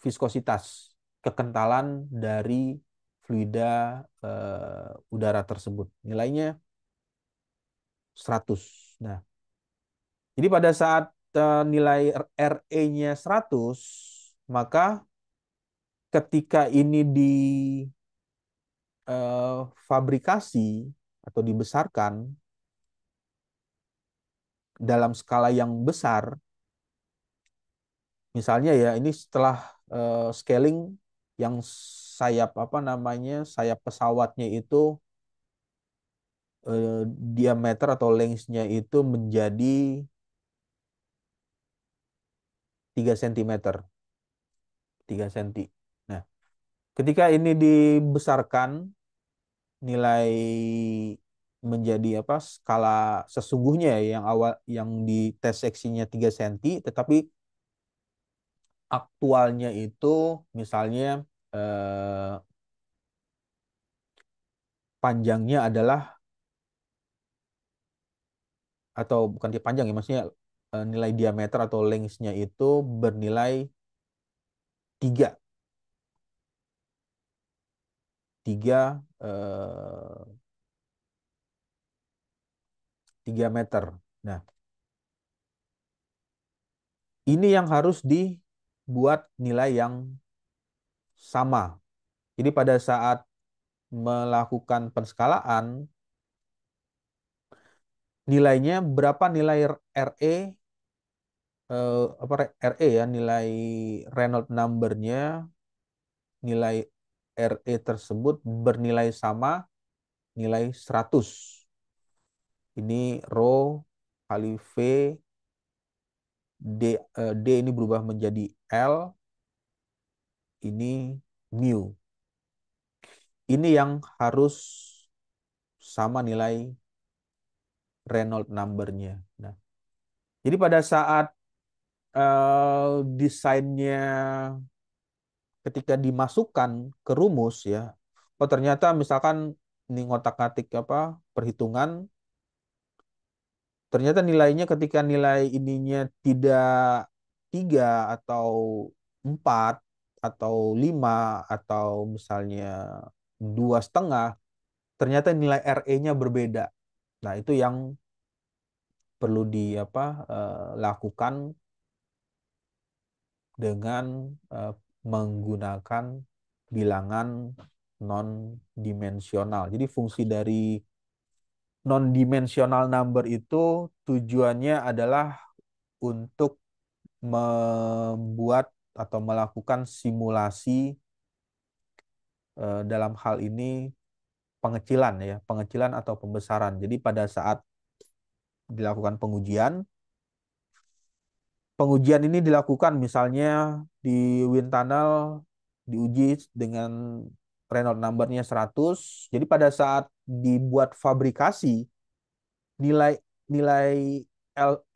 S1: viskositas, kekentalan dari fluida udara tersebut. Nilainya 100. Nah, jadi pada saat nilai RE-nya 100, maka ketika ini difabrikasi atau dibesarkan dalam skala yang besar, misalnya ya ini setelah scaling yang sayap apa namanya sayap pesawatnya itu diameter atau length-nya itu menjadi 3 cm. 3 cm. Nah, ketika ini dibesarkan nilai menjadi apa skala sesungguhnya ya, yang awal yang di tes seksinya 3 cm, tetapi aktualnya itu misalnya eh, panjangnya adalah atau bukan dia panjang ya, maksudnya nilai diameter atau length-nya itu bernilai 3 3 3 meter. Nah, ini yang harus dibuat nilai yang sama. Jadi pada saat melakukan penskalaan, nilainya berapa nilai RE, apa RE ya, nilai Reynolds number-nya, nilai RE tersebut bernilai sama nilai 100. Ini rho kali V, D ini berubah menjadi L, ini mu. Ini yang harus sama nilai Reynolds number-nya. Nah, jadi pada saat desainnya ketika dimasukkan ke rumus ya, oh ternyata misalkan ini ngotak-ngatik apa perhitungan, ternyata nilainya ketika nilai ininya tidak 3 atau 4 atau 5 atau misalnya 2,5, ternyata nilai RE-nya berbeda. Nah, itu yang perlu di apa lakukan dengan eh, menggunakan bilangan non dimensional. Jadi fungsi dari non dimensional number itu tujuannya adalah untuk membuat atau melakukan simulasi, dalam hal ini pengecilan ya, pengecilan atau pembesaran. Jadi pada saat dilakukan pengujian, pengujian ini dilakukan misalnya di wind tunnel diuji dengan Reynolds number-nya 100. Jadi pada saat dibuat fabrikasi, nilai nilai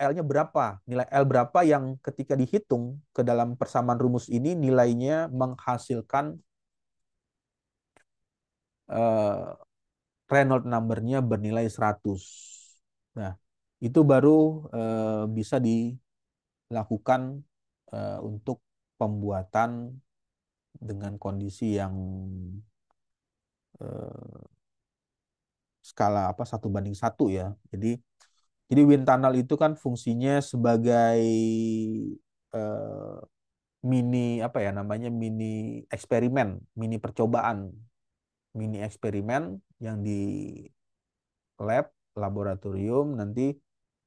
S1: L-nya berapa? Nilai L berapa yang ketika dihitung ke dalam persamaan rumus ini nilainya menghasilkan eh, Reynolds number-nya bernilai 100. Nah, itu baru bisa dilakukan untuk pembuatan dengan kondisi yang eh, skala apa 1:1 ya. Jadi wind tunnel itu kan fungsinya sebagai eh, mini apa ya namanya, mini eksperimen, mini percobaan, mini eksperimen yang di lab, laboratorium nanti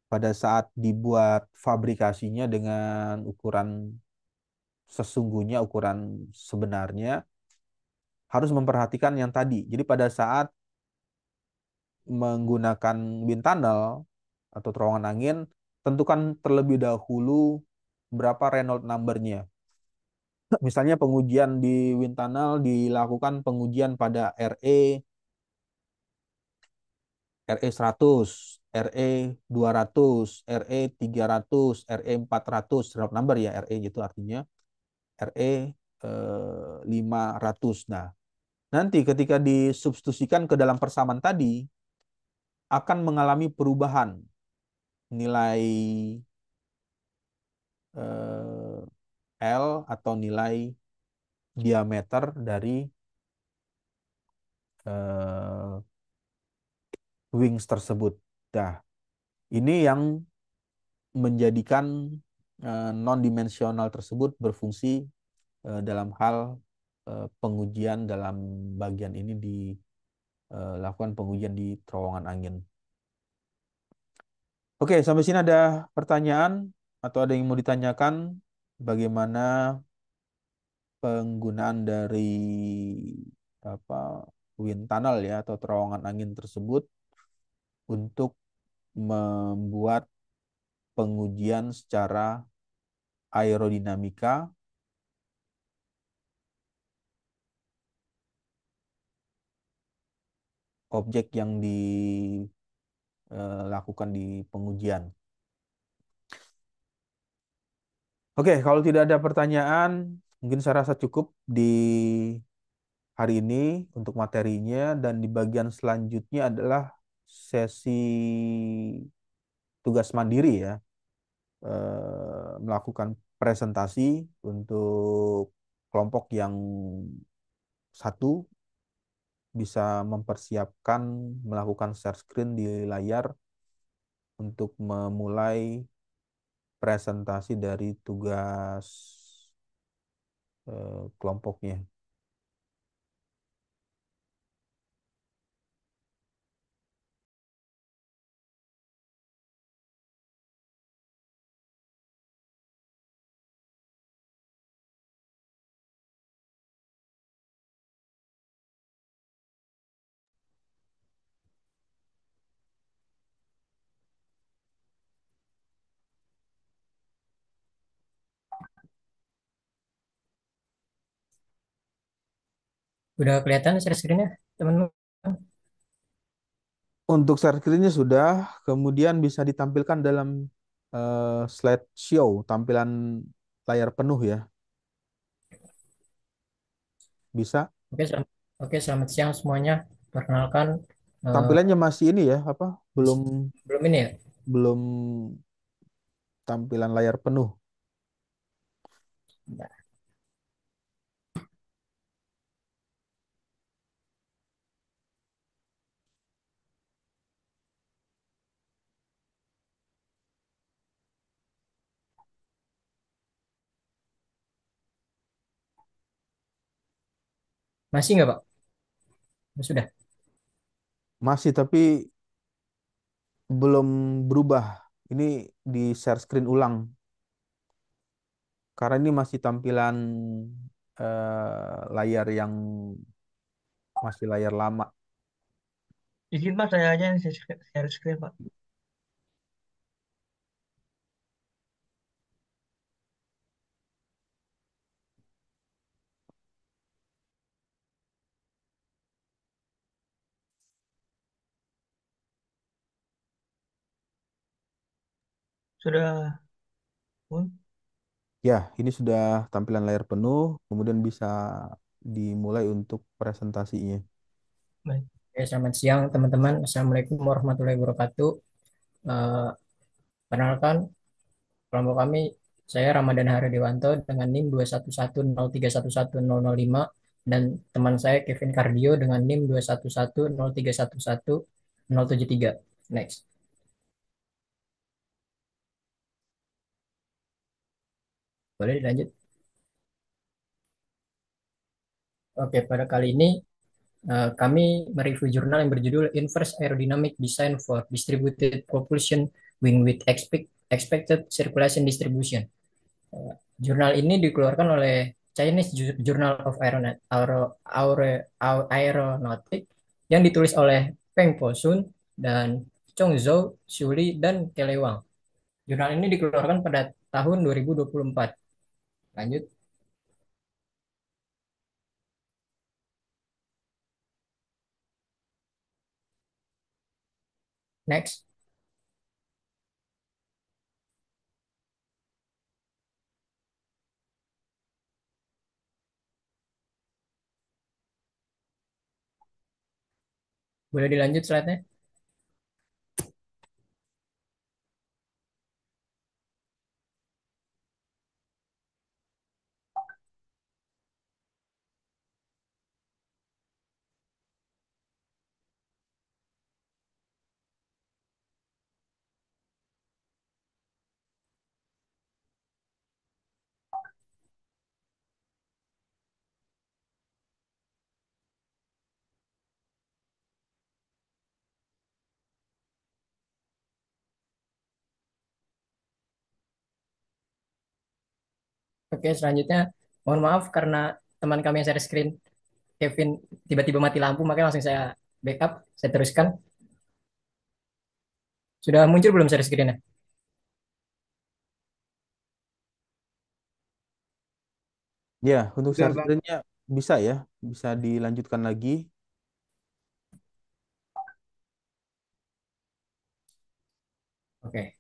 S1: pada saat dibuat fabrikasinya dengan ukuran sesungguhnya, ukuran sebenarnya harus memperhatikan yang tadi. Jadi pada saat menggunakan wind tunnel atau terowongan angin, tentukan terlebih dahulu berapa Reynolds number-nya. Misalnya pengujian di wind tunnel dilakukan pengujian pada RE 100, RE 200, RE 300, RE 400, Reynolds number ya, RE gitu artinya. RE 500. Nah, nanti ketika disubstitusikan ke dalam persamaan tadi akan mengalami perubahan nilai eh, L atau nilai diameter dari eh, wings tersebut. Nah, ini yang menjadikan non-dimensional tersebut berfungsi dalam hal pengujian dalam bagian ini dilakukan pengujian di terowongan angin. Oke, sampai sini ada pertanyaan atau ada yang mau ditanyakan bagaimana penggunaan dari apa wind tunnel ya atau terowongan angin tersebut untuk membuat pengujian secara aerodinamika objek yang dilakukan di pengujian. Oke, kalau tidak ada pertanyaan, mungkin saya rasa cukup di hari ini untuk materinya, dan di bagian selanjutnya adalah sesi tugas mandiri ya, melakukan presentasi untuk kelompok yang satu bisa mempersiapkan melakukan share screen di layar untuk memulai presentasi dari tugas kelompoknya.
S3: Udah kelihatan share screen-nya, teman-teman?
S1: Untuk share screen-nya sudah, kemudian bisa ditampilkan dalam slideshow, tampilan layar penuh ya. Bisa.
S3: Oke, selamat siang semuanya. Perkenalkan, eh,
S1: Tampilannya masih ini ya, apa? Belum
S3: belum ini ya?
S1: belum tampilan layar penuh.
S3: Bentar. Masih nggak, Pak? Sudah.
S1: Masih tapi belum berubah. Ini di share screen ulang karena ini masih tampilan layar yang masih layar lama.
S4: Izin Pak, saya aja yang share screen Pak. Sudah pun.
S1: Ya, ini sudah tampilan layar penuh, kemudian bisa dimulai untuk presentasinya.
S4: Baik.
S3: Oke, selamat siang teman-teman. Assalamualaikum warahmatullahi wabarakatuh. Eh, Perkenalkan, kelompok kami, saya Ramadan Hari Dewanto dengan NIM 21103111005 dan teman saya Kevin Cardio dengan NIM 21103111073. Next. Boleh dilanjut? Oke, pada kali ini kami mereview jurnal yang berjudul Inverse Aerodynamic Design for Distributed Propulsion Wing with Expected Circulation Distribution. Eh, Jurnal ini dikeluarkan oleh Chinese Journal of Aeronautic yang ditulis oleh Peng Po Sun dan Chong Zhou, Shuli, dan Kelly Wang. Jurnal ini dikeluarkan pada tahun 2024. Lanjut, next. Boleh dilanjut slide-nya? Oke, selanjutnya mohon maaf karena teman kami yang share screen Kevin tiba-tiba mati lampu, makanya langsung saya backup, saya teruskan. Sudah muncul belum share screen-nya?
S1: Ya, untuk
S3: Sudah,
S1: share
S3: Bang.
S1: screen-nya bisa ya, bisa dilanjutkan lagi.
S3: Oke.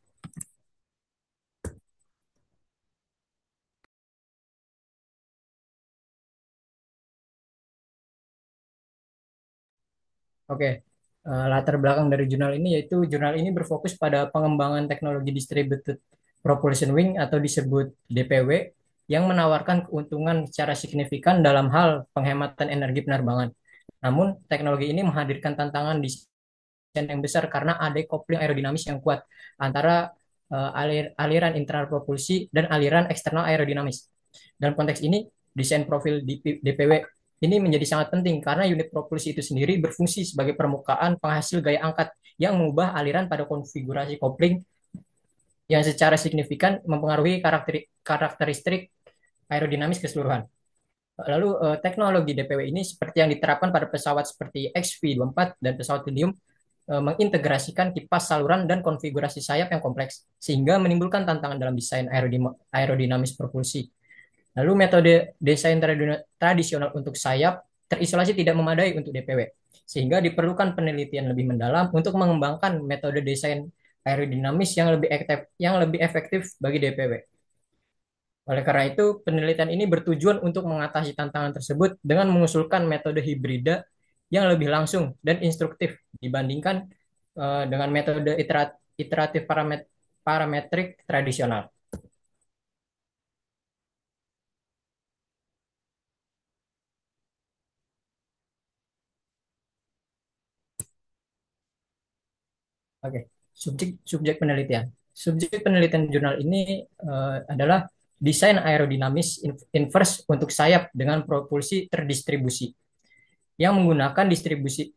S3: Oke. Latar belakang dari jurnal ini yaitu jurnal ini berfokus pada pengembangan teknologi distributed propulsion wing atau disebut DPW yang menawarkan keuntungan secara signifikan dalam hal penghematan energi penerbangan. Namun, teknologi ini menghadirkan tantangan desain yang besar karena ada coupling aerodinamis yang kuat antara aliran internal propulsi dan aliran eksternal aerodinamis. Dalam konteks ini, desain profil DPW ini menjadi sangat penting karena unit propulsi itu sendiri berfungsi sebagai permukaan penghasil gaya angkat yang mengubah aliran pada konfigurasi kopling yang secara signifikan mempengaruhi karakteristik aerodinamis keseluruhan. Lalu teknologi DPW ini seperti yang diterapkan pada pesawat seperti XV-24 dan pesawat Lilium mengintegrasikan kipas saluran dan konfigurasi sayap yang kompleks sehingga menimbulkan tantangan dalam desain aerodinamis propulsi. Lalu metode desain tradisional untuk sayap terisolasi tidak memadai untuk DPW, sehingga diperlukan penelitian lebih mendalam untuk mengembangkan metode desain aerodinamis yang lebih efektif bagi DPW. Oleh karena itu, penelitian ini bertujuan untuk mengatasi tantangan tersebut dengan mengusulkan metode hibrida yang lebih langsung dan instruktif dibandingkan dengan metode iteratif parametrik tradisional. Oke, subjek penelitian. Subjek penelitian jurnal ini adalah desain aerodinamis inverse untuk sayap dengan propulsi terdistribusi yang menggunakan distribusi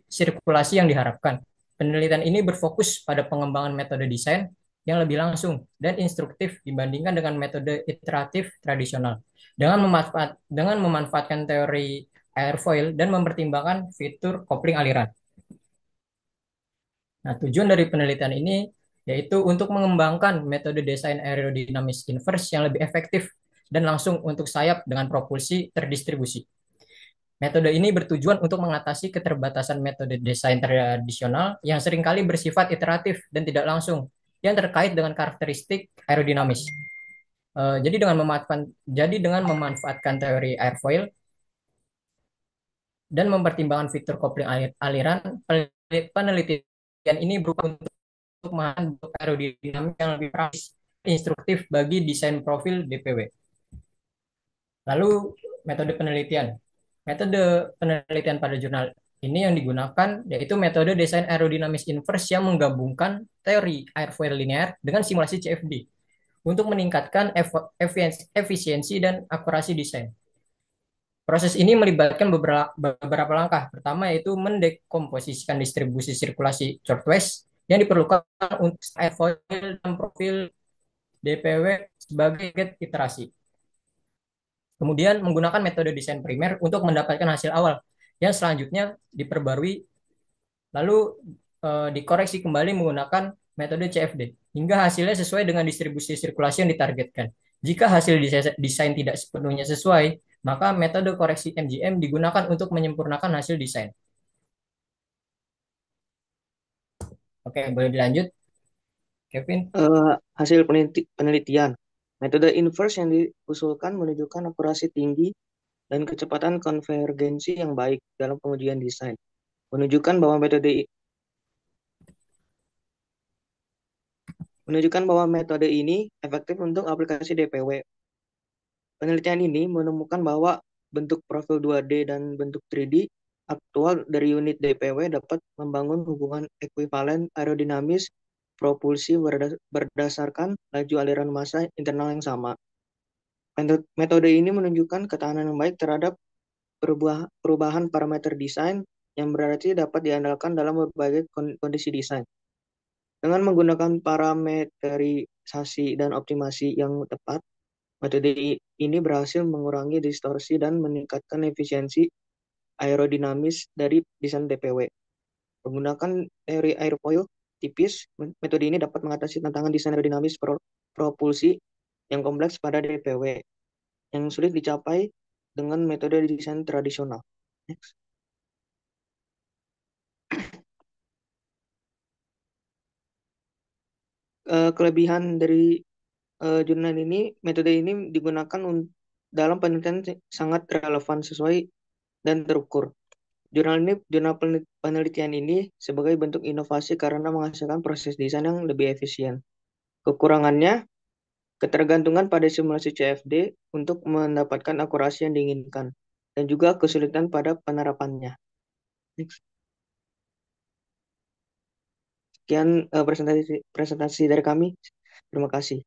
S3: sirkulasi yang diharapkan. Penelitian ini berfokus pada pengembangan metode desain yang lebih langsung dan instruktif dibandingkan dengan metode iteratif tradisional. Dengan memanfaatkan teori airfoil dan mempertimbangkan fitur kopling aliran. Nah, tujuan dari penelitian ini yaitu untuk mengembangkan metode desain aerodinamis inverse yang lebih efektif dan langsung untuk sayap dengan propulsi terdistribusi. Metode ini bertujuan untuk mengatasi keterbatasan metode desain tradisional yang seringkali bersifat iteratif dan tidak langsung, yang terkait dengan karakteristik aerodinamis. Jadi dengan memanfaatkan teori airfoil dan mempertimbangkan fitur kopling aliran, penelitian ini berupa untuk membentuk aerodinamik yang lebih praktis, instruktif bagi desain profil DPW. Lalu metode penelitian. Metode penelitian pada jurnal ini yang digunakan yaitu metode desain aerodinamis inverse yang menggabungkan teori airfoil linear dengan simulasi CFD untuk meningkatkan efisiensi dan akurasi desain. Proses ini melibatkan beberapa langkah. Pertama yaitu mendekomposisikan distribusi sirkulasi shortwave yang diperlukan untuk airfoil dan profil DPW sebagai iterasi. Kemudian menggunakan metode desain primer untuk mendapatkan hasil awal yang selanjutnya diperbarui lalu dikoreksi kembali menggunakan metode CFD hingga hasilnya sesuai dengan distribusi sirkulasi yang ditargetkan. Jika hasil desain tidak sepenuhnya sesuai, maka metode koreksi MGM digunakan untuk menyempurnakan hasil desain. Oke, boleh dilanjut, Kevin?
S5: Hasil penelitian. Metode inverse yang diusulkan menunjukkan akurasi tinggi dan kecepatan konvergensi yang baik dalam pengujian desain. Menunjukkan bahwa metode ini efektif untuk aplikasi DPW. Penelitian ini menemukan bahwa bentuk profil 2D dan bentuk 3D aktual dari unit DPW dapat membangun hubungan ekuivalen aerodinamis propulsi berdasarkan laju aliran massa internal yang sama. Metode ini menunjukkan ketahanan yang baik terhadap perubahan parameter desain yang berarti dapat diandalkan dalam berbagai kondisi desain. Dengan menggunakan parameterisasi dan optimasi yang tepat, metode ini berhasil mengurangi distorsi dan meningkatkan efisiensi aerodinamis dari desain DPW. Menggunakan teori airfoil tipis, metode ini dapat mengatasi tantangan desain aerodinamis propulsi yang kompleks pada DPW yang sulit dicapai dengan metode desain tradisional. Next. Kelebihan dari jurnal ini, metode ini digunakan dalam penelitian sangat relevan, sesuai, dan terukur. Jurnal penelitian ini sebagai bentuk inovasi karena menghasilkan proses desain yang lebih efisien. Kekurangannya, ketergantungan pada simulasi CFD untuk mendapatkan akurasi yang diinginkan, dan juga kesulitan pada penerapannya. Next. Sekian presentasi dari kami. Terima kasih.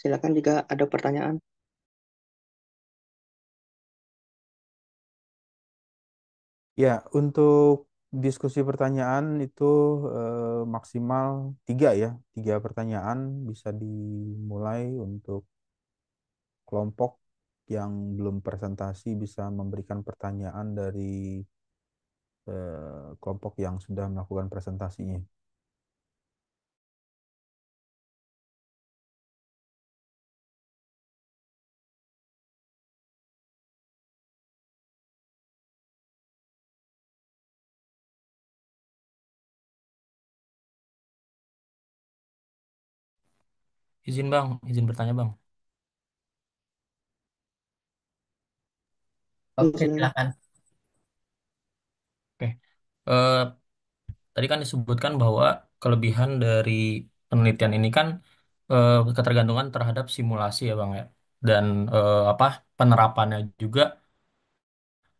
S5: Silakan jika ada pertanyaan.
S1: Ya, untuk diskusi pertanyaan itu maksimal 3 ya. 3 pertanyaan bisa dimulai untuk kelompok yang belum presentasi bisa memberikan pertanyaan dari kelompok yang sudah melakukan presentasinya.
S2: Izin bang, izin bertanya bang.
S3: Oke,
S5: Silakan.
S3: silakan.
S2: Oke. Eh, Tadi kan disebutkan bahwa kelebihan dari penelitian ini kan ketergantungan terhadap simulasi ya bang ya. Dan apa penerapannya juga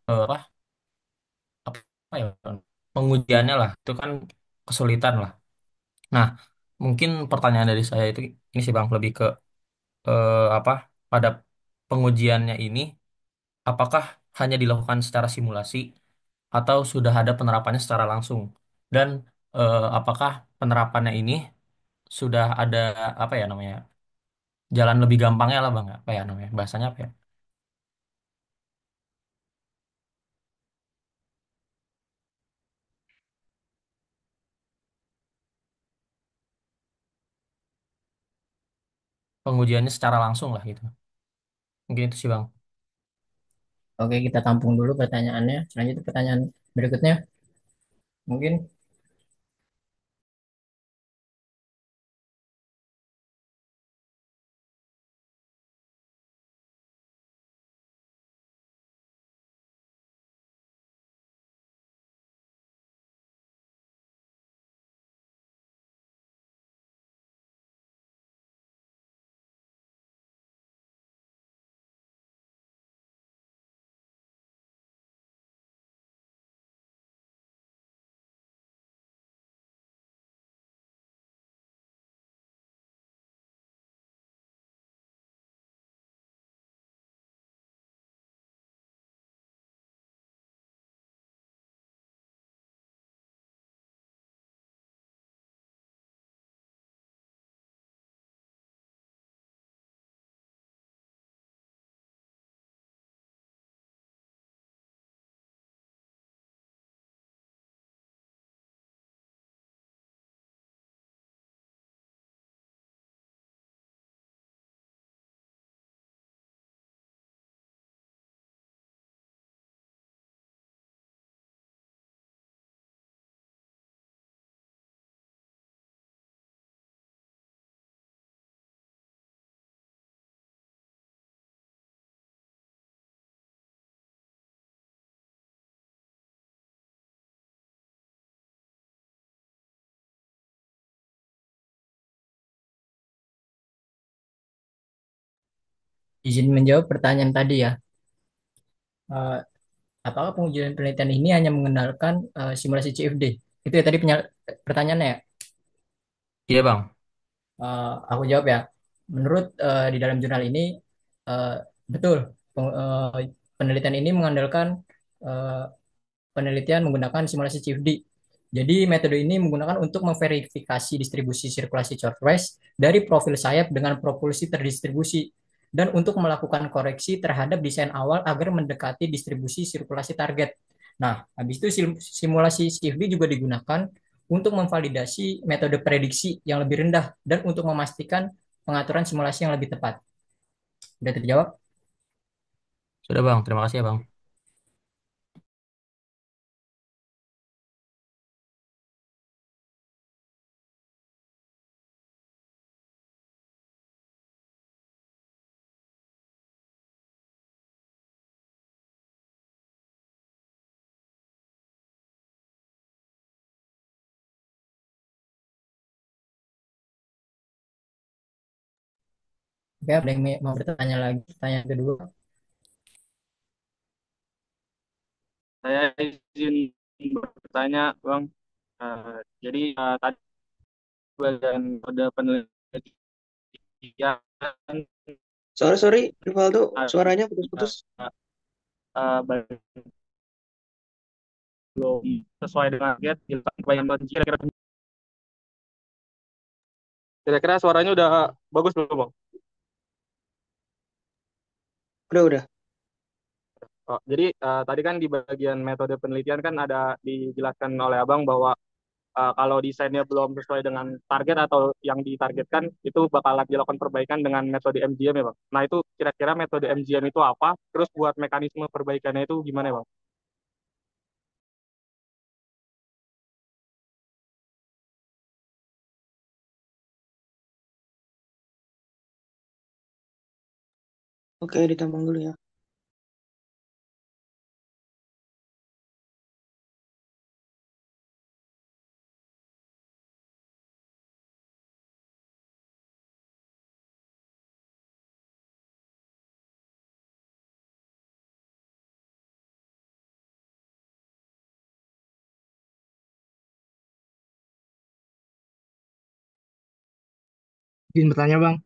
S2: apa apa ya Bang? Pengujiannya lah itu kan kesulitan lah. Nah, mungkin pertanyaan dari saya itu ini sih bang lebih ke apa pada pengujiannya ini apakah hanya dilakukan secara simulasi atau sudah ada penerapannya secara langsung dan apakah penerapannya ini sudah ada apa ya namanya jalan lebih gampangnya lah bang apa ya namanya bahasanya apa ya pengujiannya secara langsung lah gitu mungkin itu sih bang.
S3: Oke, kita tampung dulu pertanyaannya. Selanjutnya pertanyaan berikutnya mungkin izin menjawab pertanyaan tadi ya. Eh, Apakah pengujian penelitian ini hanya mengandalkan simulasi CFD? Itu ya tadi pertanyaannya ya.
S2: Iya bang.
S3: Aku jawab ya. Menurut di dalam jurnal ini eh, betul penelitian ini mengandalkan eh, penelitian menggunakan simulasi CFD. Jadi metode ini menggunakan untuk memverifikasi distribusi sirkulasi chordwise dari profil sayap dengan propulsi terdistribusi dan untuk melakukan koreksi terhadap desain awal agar mendekati distribusi sirkulasi target. Nah, habis itu simulasi CFD juga digunakan untuk memvalidasi metode prediksi yang lebih rendah dan untuk memastikan pengaturan simulasi yang lebih tepat. Sudah terjawab?
S2: Sudah bang, terima kasih ya bang.
S3: Oke, ada yang mau bertanya lagi? Pertanyaan kedua.
S6: Saya izin bertanya, Bang. Jadi tadi bagian kode penelitian
S5: Sorry, Rivaldo, suaranya
S6: uh,
S5: putus-putus.
S6: belum sesuai dengan target dilakukan pelayanan potensi. Kira-kira suaranya udah bagus belum, Bang?
S5: Udah.
S6: Oh, jadi tadi kan di bagian metode penelitian kan ada dijelaskan oleh Abang bahwa kalau desainnya belum sesuai dengan target atau yang ditargetkan itu bakalan dilakukan perbaikan dengan metode MGM ya Bang. Nah itu kira-kira metode MGM itu apa? Terus buat mekanisme perbaikannya itu gimana ya Bang?
S5: Oke, ditambang dulu ya.
S4: Izin bertanya, Bang.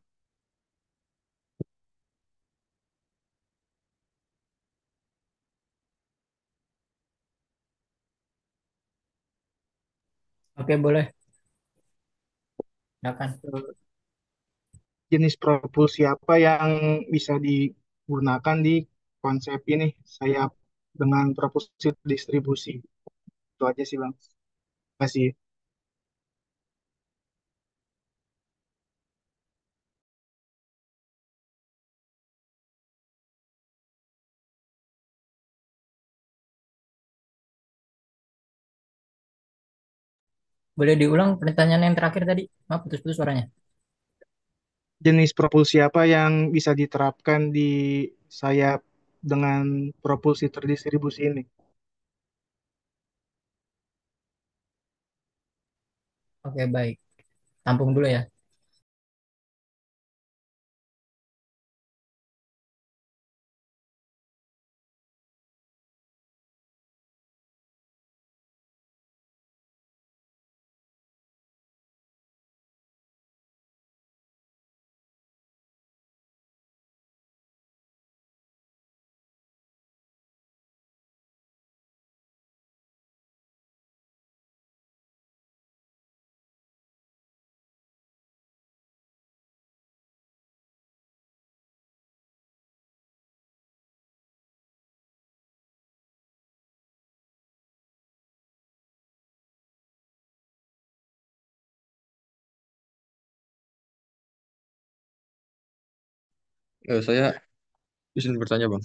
S3: Oke, boleh. Silakan.
S4: Eh, Jenis propulsi apa yang bisa digunakan di konsep ini sayap dengan propulsi distribusi? Itu aja sih, Bang. Terima kasih.
S3: Boleh diulang pertanyaan yang terakhir tadi? Maaf, putus-putus suaranya.
S4: Jenis propulsi apa yang bisa diterapkan di sayap dengan propulsi terdistribusi ini?
S3: Oke, baik. Tampung dulu ya.
S7: Saya izin bertanya, Bang.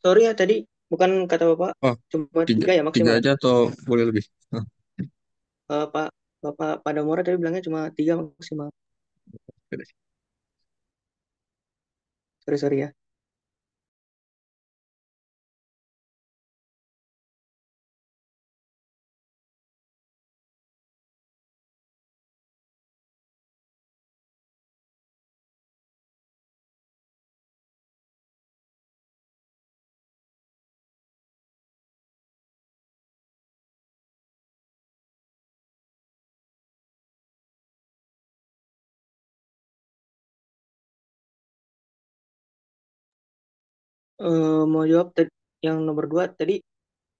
S5: Sorry ya tadi bukan kata Bapak
S7: Oh,
S5: cuma
S7: tiga,
S5: 3 ya
S7: tiga
S5: maksimal.
S7: aja atau boleh lebih?
S5: Pak Bapak Padamora tadi bilangnya cuma 3 maksimal.
S7: Oke.
S5: Sorry sorry ya. Mau jawab yang nomor 2 tadi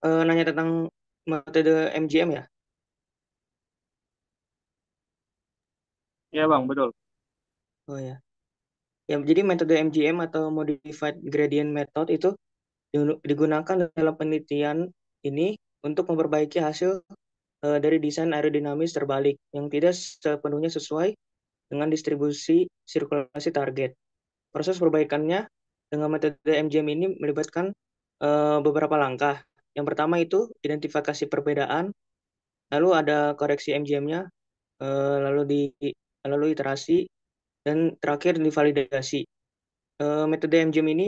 S5: nanya tentang metode MGM ya.
S6: Iya Bang, betul.
S5: Oh ya. Ya, jadi metode MGM atau Modified Gradient Method itu digunakan dalam penelitian ini untuk memperbaiki hasil dari desain aerodinamis terbalik yang tidak sepenuhnya sesuai dengan distribusi sirkulasi target. Proses perbaikannya dengan metode MGM ini melibatkan beberapa langkah. Yang pertama itu identifikasi perbedaan, lalu ada koreksi MGM-nya, lalu iterasi, dan terakhir divalidasi. Metode MGM ini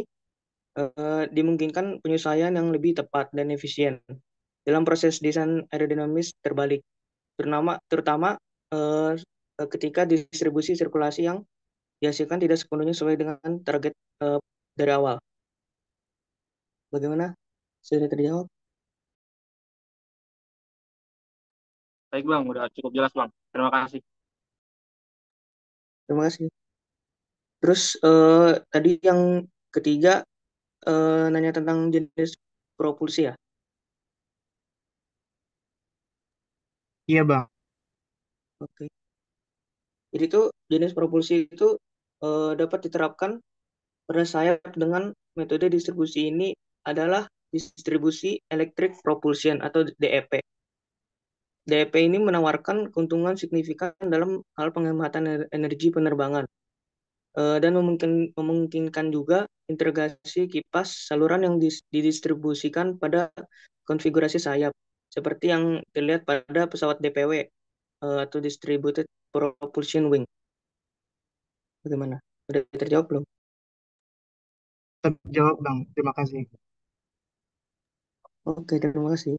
S5: dimungkinkan penyesuaian yang lebih tepat dan efisien dalam proses desain aerodinamis terbalik, terutama eh, ketika distribusi sirkulasi yang dihasilkan tidak sepenuhnya sesuai dengan target eh, dari awal. Bagaimana? Sudah terjawab?
S6: Baik Bang, udah cukup jelas Bang. Terima kasih.
S5: Terima kasih. Terus tadi yang ketiga nanya tentang jenis propulsi ya.
S4: Iya, Bang.
S5: Oke. Jadi itu jenis propulsi itu dapat diterapkan pada sayap dengan metode distribusi ini adalah distribusi electric propulsion atau DEP. DEP ini menawarkan keuntungan signifikan dalam hal penghematan energi penerbangan dan memungkinkan juga integrasi kipas saluran yang didistribusikan pada konfigurasi sayap seperti yang terlihat pada pesawat DPW. atau distributed propulsion wing? Bagaimana? Udah terjawab belum?
S4: Terjawab Bang, terima kasih.
S5: Oke, terima kasih.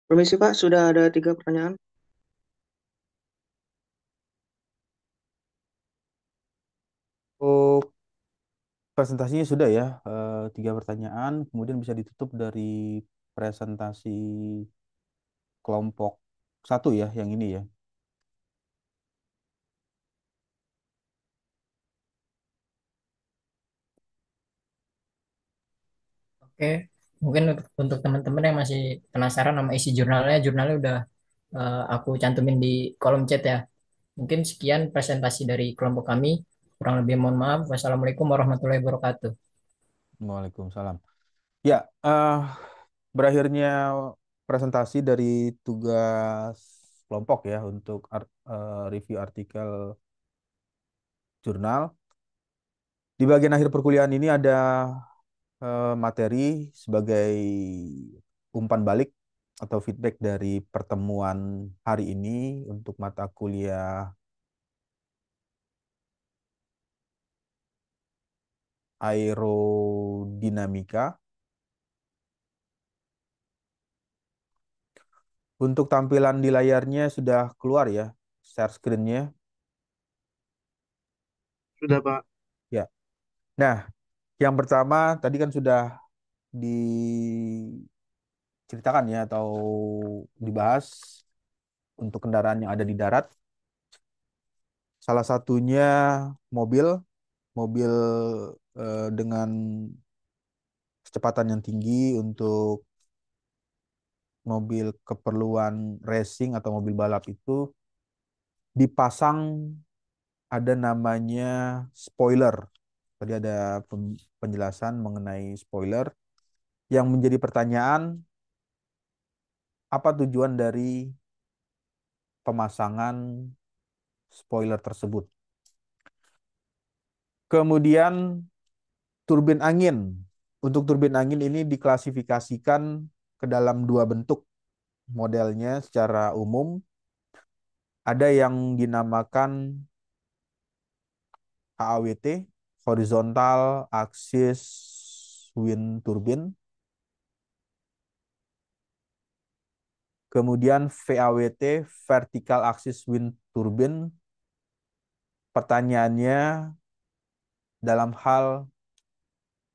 S5: Permisi Pak, sudah ada 3 pertanyaan.
S1: Oh, presentasinya sudah ya, 3 pertanyaan, kemudian bisa ditutup dari presentasi kelompok satu ya, yang ini ya.
S3: Oke, mungkin untuk teman-teman yang masih penasaran sama isi jurnalnya udah aku cantumin di kolom chat ya. Mungkin sekian presentasi dari kelompok kami. Kurang lebih mohon maaf. Wassalamualaikum warahmatullahi wabarakatuh.
S1: Waalaikumsalam. Ya, berakhirnya presentasi dari tugas kelompok ya untuk review artikel jurnal. Di bagian akhir perkuliahan ini ada materi sebagai umpan balik atau feedback dari pertemuan hari ini untuk mata kuliah aerodinamika. Untuk tampilan di layarnya sudah keluar ya, share screen-nya.
S4: Sudah Pak.
S1: Ya. Nah, yang pertama tadi kan sudah diceritakan ya atau dibahas untuk kendaraan yang ada di darat. Salah satunya mobil, mobil dengan kecepatan yang tinggi untuk mobil keperluan racing atau mobil balap itu dipasang ada namanya spoiler. Tadi ada penjelasan mengenai spoiler yang menjadi pertanyaan apa tujuan dari pemasangan spoiler tersebut. Kemudian turbin angin. Untuk turbin angin ini diklasifikasikan ke dalam 2 bentuk modelnya secara umum. Ada yang dinamakan HAWT, Horizontal Axis Wind Turbine. Kemudian VAWT, Vertical Axis Wind Turbine. Pertanyaannya dalam hal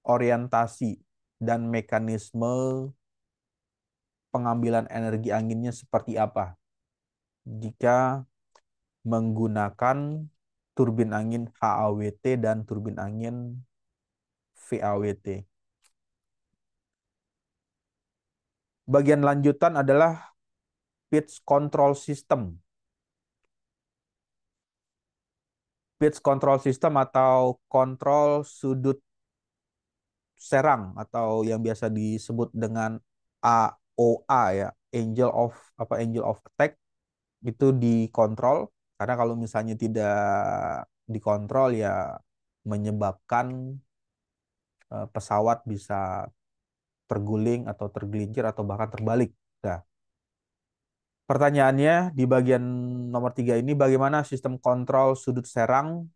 S1: orientasi dan mekanisme pengambilan energi anginnya seperti apa jika menggunakan turbin angin HAWT dan turbin angin VAWT. Bagian lanjutan adalah pitch control system. Pitch control system atau kontrol sudut serang atau yang biasa disebut dengan AOA ya, Angel of Attack itu dikontrol karena kalau misalnya tidak dikontrol ya menyebabkan pesawat bisa terguling atau tergelincir atau bahkan terbalik. Nah, pertanyaannya di bagian nomor 3 ini bagaimana sistem kontrol sudut serang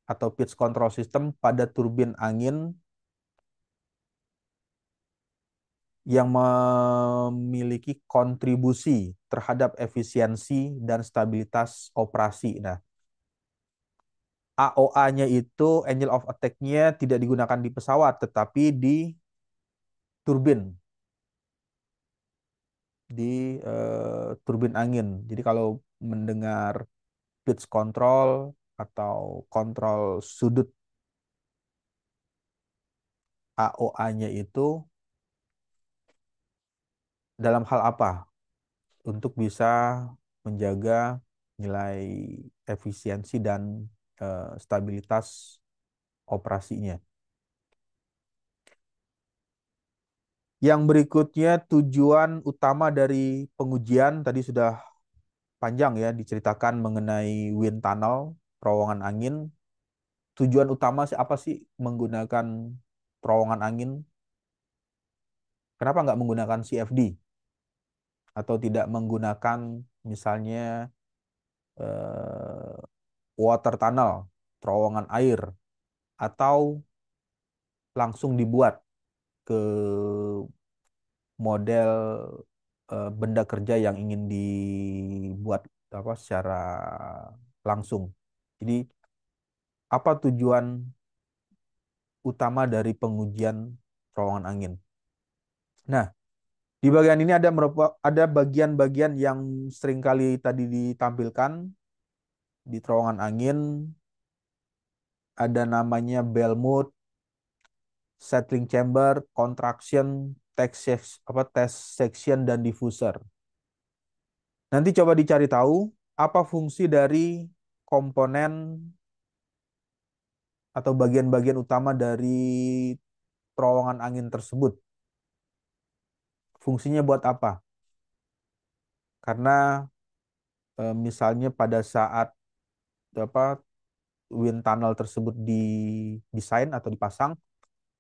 S1: atau pitch control system pada turbin angin yang memiliki kontribusi terhadap efisiensi dan stabilitas operasi. Nah, AOA-nya itu Angel of Attack-nya tidak digunakan di pesawat, tetapi di turbin, turbin angin. Jadi kalau mendengar pitch control atau kontrol sudut AOA-nya itu dalam hal apa untuk bisa menjaga nilai efisiensi dan stabilitas operasinya. Yang berikutnya tujuan utama dari pengujian tadi sudah panjang ya diceritakan mengenai wind tunnel, terowongan angin. Tujuan utama sih apa sih menggunakan terowongan angin? Kenapa nggak menggunakan CFD atau tidak menggunakan misalnya eh, water tunnel, terowongan air, atau langsung dibuat ke model benda kerja yang ingin dibuat apa secara langsung. Jadi apa tujuan utama dari pengujian terowongan angin? Nah, di bagian ini ada bagian-bagian yang seringkali tadi ditampilkan di terowongan angin, ada namanya bell mode, settling chamber, contraction, test section dan diffuser. Nanti coba dicari tahu apa fungsi dari komponen atau bagian-bagian utama dari terowongan angin tersebut. Fungsinya buat apa? Karena misalnya pada saat apa wind tunnel tersebut didesain atau dipasang,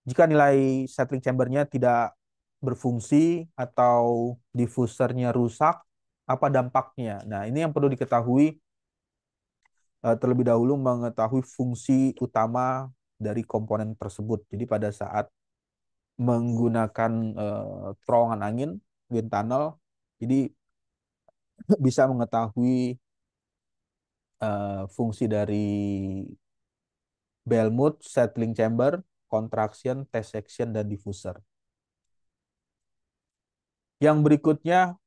S1: jika nilai settling chambernya tidak berfungsi atau diffusernya rusak, apa dampaknya? Nah, ini yang perlu diketahui terlebih dahulu mengetahui fungsi utama dari komponen tersebut. Jadi pada saat menggunakan terowongan angin, wind tunnel, jadi bisa mengetahui fungsi dari bell mode, settling chamber, contraction, test section, dan diffuser. Yang berikutnya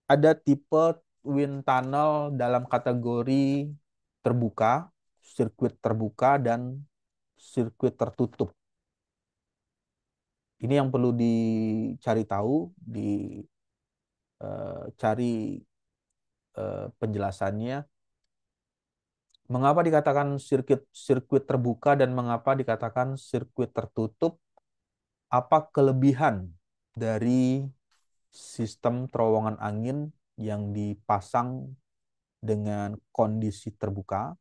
S1: ada tipe wind tunnel dalam kategori terbuka, sirkuit terbuka, dan sirkuit tertutup. Ini yang perlu dicari tahu, dicari penjelasannya. Mengapa dikatakan sirkuit terbuka dan mengapa dikatakan sirkuit tertutup? Apa kelebihan dari sistem terowongan angin yang dipasang dengan kondisi terbuka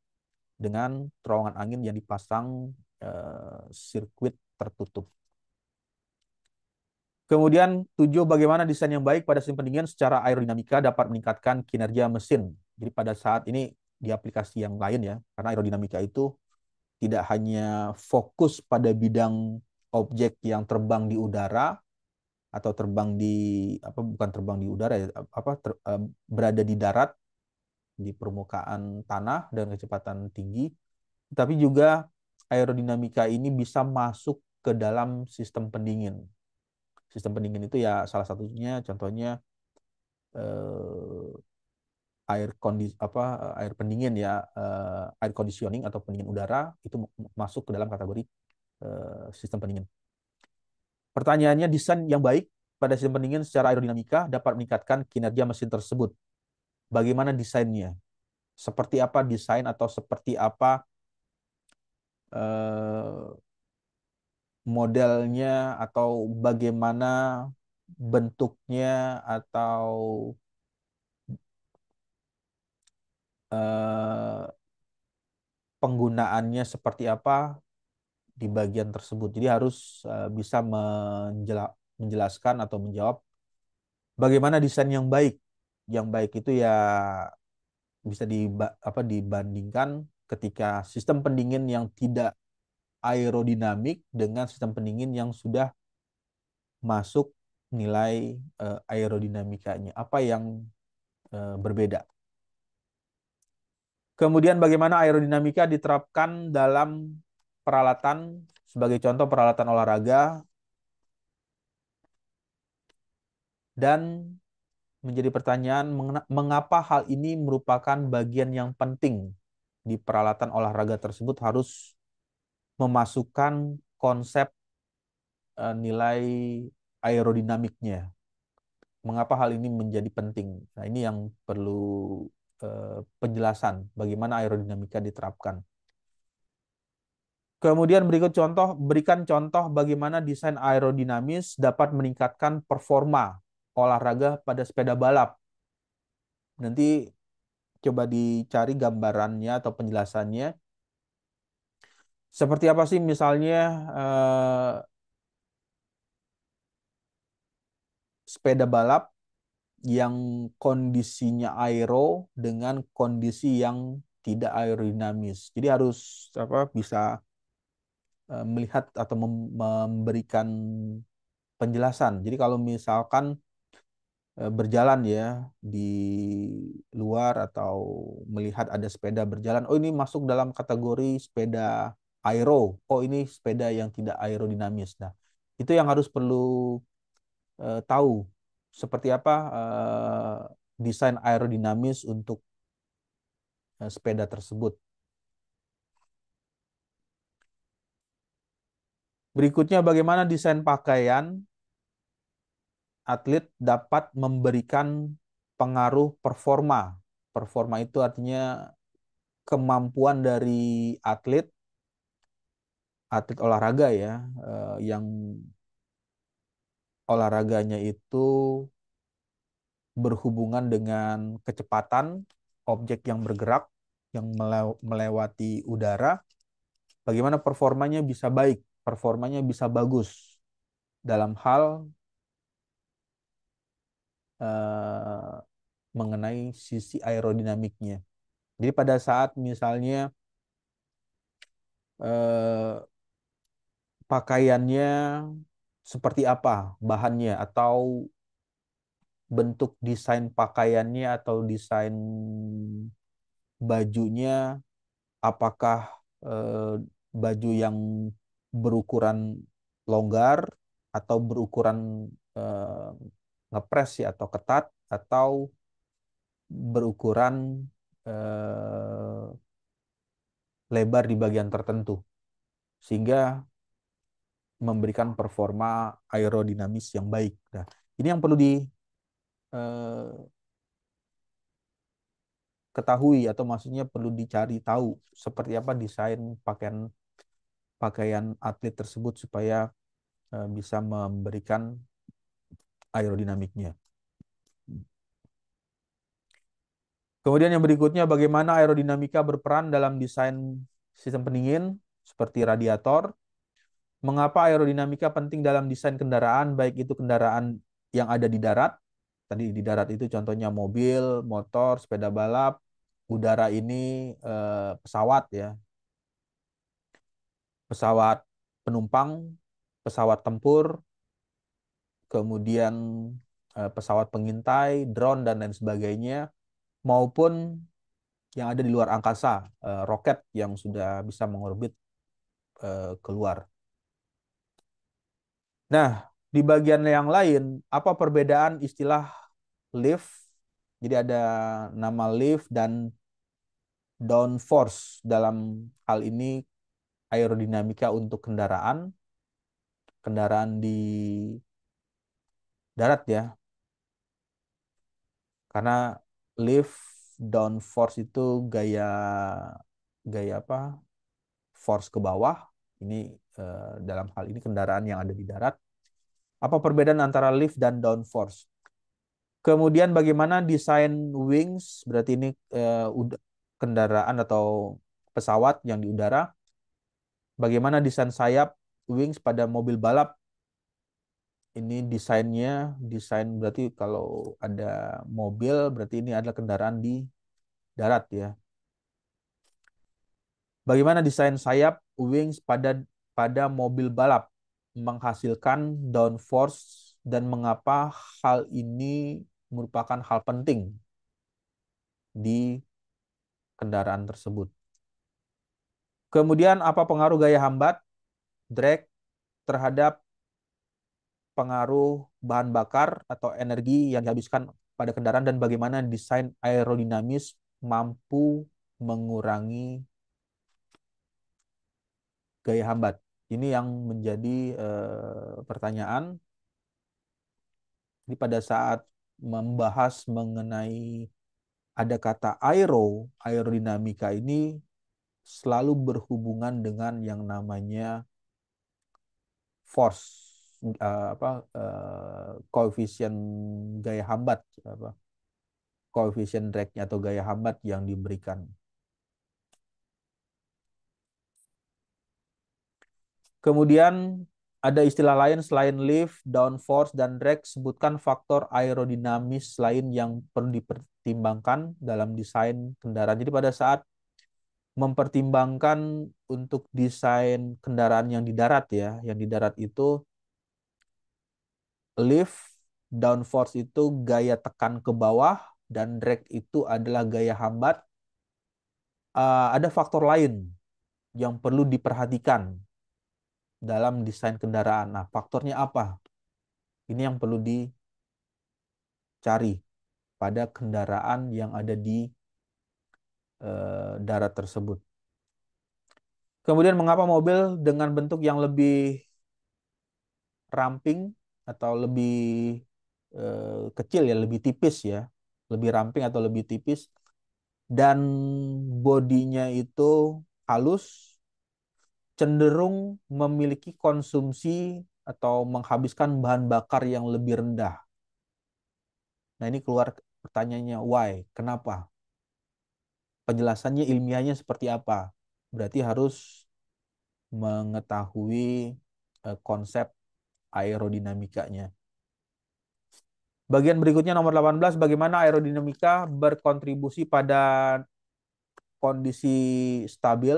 S1: dengan terowongan angin yang dipasang sirkuit tertutup? Kemudian 7, bagaimana desain yang baik pada sistem pendingin secara aerodinamika dapat meningkatkan kinerja mesin. Jadi pada saat ini di aplikasi yang lain ya, karena aerodinamika itu tidak hanya fokus pada bidang objek yang terbang di udara atau terbang di apa bukan terbang di udara ya, berada di darat di permukaan tanah dengan kecepatan tinggi, tapi juga aerodinamika ini bisa masuk ke dalam sistem pendingin. Sistem pendingin itu ya salah satunya contohnya eh, air pendingin ya, air conditioning atau pendingin udara itu masuk ke dalam kategori sistem pendingin. Pertanyaannya, desain yang baik pada sistem pendingin secara aerodinamika dapat meningkatkan kinerja mesin tersebut. Bagaimana desainnya? Seperti apa desain atau seperti apa eh, modelnya atau bagaimana bentuknya atau eh, penggunaannya seperti apa di bagian tersebut. Jadi harus bisa menjelaskan atau menjawab bagaimana desain yang baik. Yang baik itu ya bisa dibandingkan ketika sistem pendingin yang tidak aerodinamik dengan sistem pendingin yang sudah masuk nilai aerodinamikanya. Apa yang berbeda? Kemudian bagaimana aerodinamika diterapkan dalam peralatan, sebagai contoh peralatan olahraga, dan menjadi pertanyaan mengapa hal ini merupakan bagian yang penting di peralatan olahraga tersebut harus memasukkan konsep nilai aerodinamiknya. Mengapa hal ini menjadi penting? Nah, ini yang perlu penjelasan bagaimana aerodinamika diterapkan. Kemudian berikan contoh bagaimana desain aerodinamis dapat meningkatkan performa olahraga pada sepeda balap. Nanti coba dicari gambarannya atau penjelasannya. Seperti apa sih misalnya sepeda balap yang kondisinya aero dengan kondisi yang tidak aerodinamis. Jadi harus bisa melihat atau memberikan penjelasan. Jadi kalau misalkan berjalan ya di luar atau melihat ada sepeda berjalan, oh ini masuk dalam kategori sepeda aero, oh ini sepeda yang tidak aerodinamis. Nah, itu yang harus perlu tahu seperti apa desain aerodinamis untuk sepeda tersebut. Berikutnya bagaimana desain pakaian atlet dapat memberikan pengaruh performa. Performa itu artinya kemampuan dari atlet olahraga ya, yang olahraganya itu berhubungan dengan kecepatan objek yang bergerak yang melewati udara. Bagaimana performanya bisa baik, performanya bisa bagus dalam hal mengenai sisi aerodinamiknya. Jadi pada saat misalnya pakaiannya seperti apa bahannya atau bentuk desain pakaiannya atau desain bajunya, apakah baju yang berukuran longgar atau berukuran ngepres ya atau ketat atau berukuran lebar di bagian tertentu sehingga memberikan performa aerodinamis yang baik. Nah, ini yang perlu diketahui atau maksudnya perlu dicari tahu seperti apa desain pakaian atlet tersebut supaya bisa memberikan aerodinamiknya. Kemudian yang berikutnya bagaimana aerodinamika berperan dalam desain sistem pendingin seperti radiator. Mengapa aerodinamika penting dalam desain kendaraan, baik itu kendaraan yang ada di darat, tadi di darat itu contohnya mobil, motor, sepeda balap, udara ini pesawat ya, pesawat penumpang, pesawat tempur, kemudian pesawat pengintai, drone dan lain sebagainya, maupun yang ada di luar angkasa, roket yang sudah bisa mengorbit keluar. Nah, di bagian yang lain, apa perbedaan istilah lift? Jadi ada nama lift dan downforce dalam hal ini aerodinamika untuk kendaraan di darat ya. Karena lift downforce itu gaya gaya apa? Force ke bawah. Ini dalam hal ini kendaraan yang ada di darat. Apa perbedaan antara lift dan downforce? Kemudian bagaimana desain wings, berarti ini kendaraan atau pesawat yang di udara. Bagaimana desain sayap wings pada mobil balap. Ini desain berarti kalau ada mobil, berarti ini adalah kendaraan di darat ya. Bagaimana desain sayap wings pada mobil balap menghasilkan downforce dan mengapa hal ini merupakan hal penting di kendaraan tersebut. Kemudian apa pengaruh gaya hambat, drag terhadap pengaruh bahan bakar atau energi yang dihabiskan pada kendaraan dan bagaimana desain aerodinamis mampu mengurangi gaya hambat. Ini yang menjadi pertanyaan. Jadi pada saat membahas mengenai ada kata aerodinamika ini selalu berhubungan dengan yang namanya force, koefisien gaya hambat, koefisien drag-nya atau gaya hambat yang diberikan. Kemudian ada istilah lain selain lift, downforce, dan drag. Sebutkan faktor aerodinamis lain yang perlu dipertimbangkan dalam desain kendaraan. Jadi pada saat mempertimbangkan untuk desain kendaraan yang di darat ya, yang di darat itu lift, downforce itu gaya tekan ke bawah, dan drag itu adalah gaya hambat. Ada faktor lain yang perlu diperhatikan dalam desain kendaraan. Nah, faktornya apa? Ini yang perlu dicari pada kendaraan yang ada di darat tersebut. Kemudian mengapa mobil dengan bentuk yang lebih ramping atau lebih kecil ya, lebih tipis ya, lebih ramping atau lebih tipis, dan bodinya itu halus, cenderung memiliki konsumsi atau menghabiskan bahan bakar yang lebih rendah. Nah, ini keluar pertanyaannya, why? Kenapa? Penjelasannya ilmiahnya seperti apa? Berarti harus mengetahui konsep aerodinamikanya. Bagian berikutnya nomor 18, bagaimana aerodinamika berkontribusi pada kondisi stabil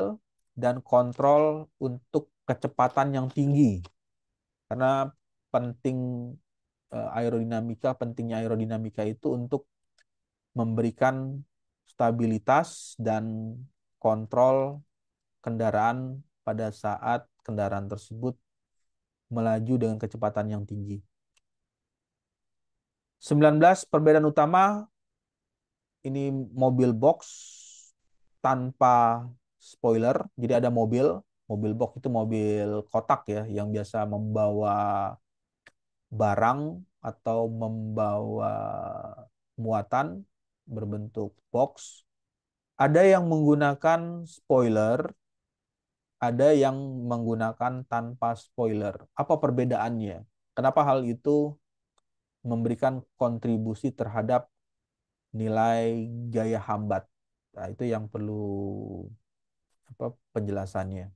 S1: dan kontrol untuk kecepatan yang tinggi. Karena pentingnya aerodinamika itu untuk memberikan stabilitas dan kontrol kendaraan pada saat kendaraan tersebut melaju dengan kecepatan yang tinggi. 19, perbedaan utama ini mobil box tanpa spoiler. Jadi ada mobil box itu mobil kotak ya yang biasa membawa barang atau membawa muatan berbentuk box. Ada yang menggunakan spoiler, ada yang menggunakan tanpa spoiler. Apa perbedaannya? Kenapa hal itu memberikan kontribusi terhadap nilai gaya hambat? Nah, itu yang perlu penjelasannya.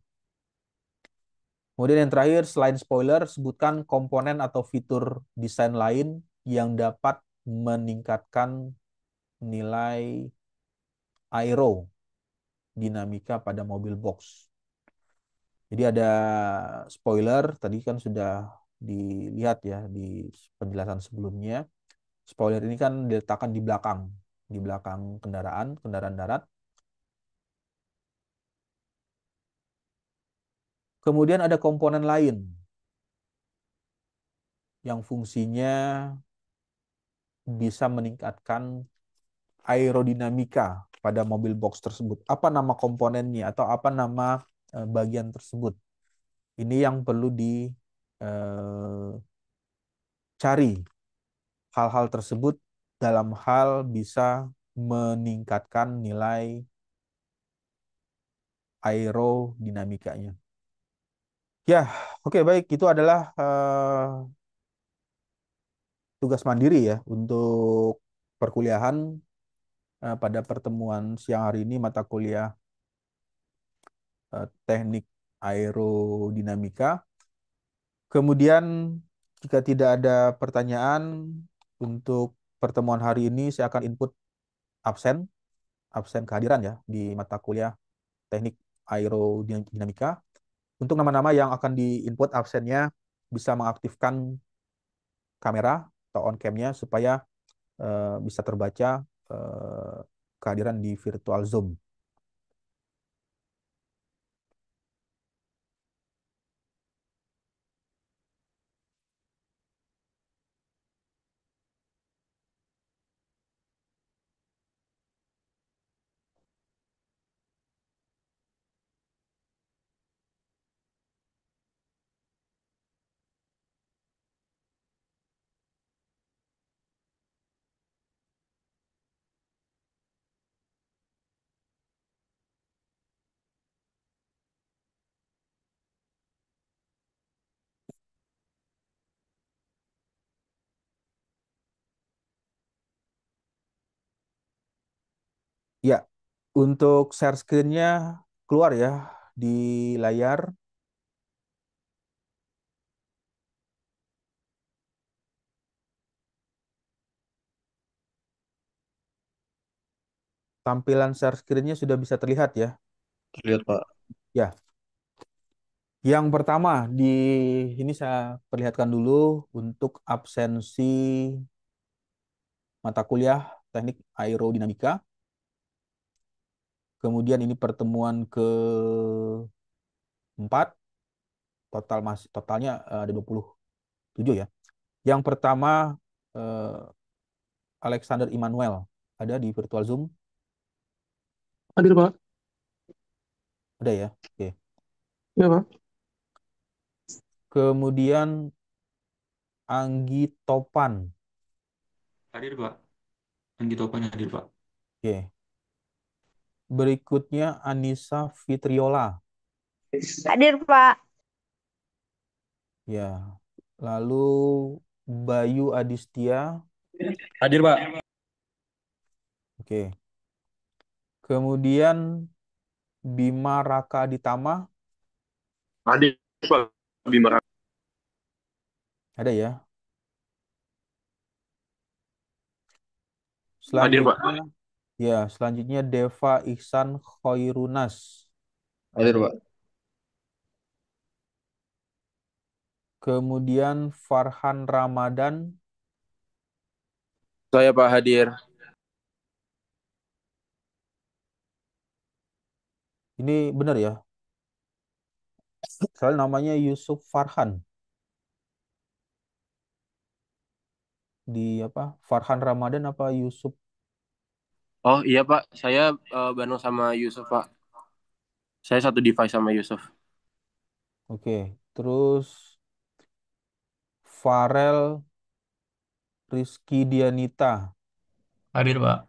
S1: Kemudian yang terakhir, selain spoiler, sebutkan komponen atau fitur desain lain yang dapat meningkatkan nilai aerodinamika pada mobil box. Jadi ada spoiler, tadi kan sudah dilihat ya di penjelasan sebelumnya. Spoiler ini kan diletakkan di belakang kendaraan darat. Kemudian ada komponen lain yang fungsinya bisa meningkatkan aerodinamika pada mobil box tersebut. Apa nama komponennya atau apa nama bagian tersebut? Ini yang perlu dicari hal-hal tersebut dalam hal bisa meningkatkan nilai aerodinamikanya. Ya, oke baik. Itu adalah tugas mandiri ya untuk perkuliahan pada pertemuan siang hari ini mata kuliah teknik aerodinamika. Kemudian jika tidak ada pertanyaan untuk pertemuan hari ini, saya akan input absen, absen kehadiran ya di mata kuliah teknik aerodinamika. Untuk nama-nama yang akan diinput absennya bisa mengaktifkan kamera atau on cam-nya supaya bisa terbaca kehadiran di virtual Zoom. Ya, untuk share screen-nya keluar ya di layar. Tampilan share screen-nya sudah bisa terlihat ya.
S7: Terlihat, Pak.
S1: Ya, yang pertama di ini saya perlihatkan dulu untuk absensi mata kuliah teknik aerodinamika. Kemudian ini pertemuan keempat, totalnya ada 27 ya. Yang pertama eh, Alexander Immanuel ada di virtual Zoom,
S6: Hadir, Pak.
S1: ada ya. Oke.
S6: Ya, Pak.
S1: Kemudian Anggi Topan.
S8: Hadir, Pak. Anggi Topan hadir, Pak.
S1: Oke. Berikutnya Anissa Fitriola.
S9: Hadir, Pak.
S1: Ya. Lalu Bayu Adistia.
S8: Hadir, Pak.
S1: Oke. Kemudian Bima Raka Aditama.
S6: Hadir, Pak. Bima.
S1: Ada ya.
S6: Hadir, Pak.
S1: Selanjutnya Deva Ihsan Khoirunas.
S7: Hadir, Pak.
S1: Kemudian Farhan Ramadan.
S6: Saya, Pak, hadir.
S1: Ini benar ya. Soalnya namanya Yusuf Farhan. Di apa? Farhan Ramadan apa Yusuf?
S6: Oh iya, Pak. Saya bareng sama Yusuf, Pak. Saya satu device sama Yusuf.
S1: Oke. Terus Farel Rizky Dianita.
S2: Hadir, Pak.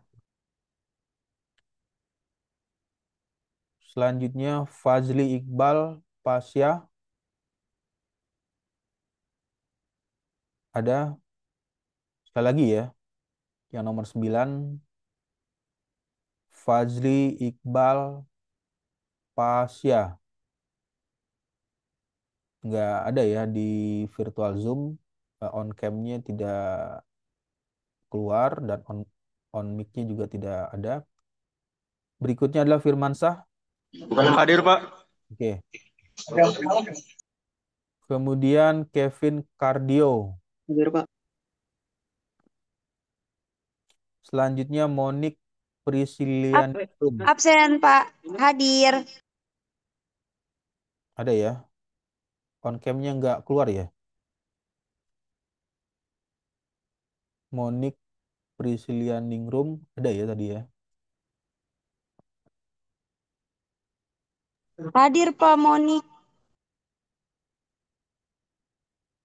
S1: Selanjutnya Fazli Iqbal Pasya. Ada sekali lagi ya. Yang nomor 9 Fazli Iqbal Pasya. Nggak ada ya di virtual Zoom. On cam-nya tidak keluar dan on mic-nya juga tidak ada. Berikutnya adalah Firmansyah.
S6: Hadir, Pak.
S1: Oke. Kemudian Kevin Cardio.
S5: Hadir, Pak.
S1: Selanjutnya Monik Priscilian.
S9: Absen, Pak. Hadir.
S1: Ada ya. On cam-nya nggak keluar ya. Monik Priscilian Ningrum. Ada ya tadi ya.
S9: Hadir, Pak Monik.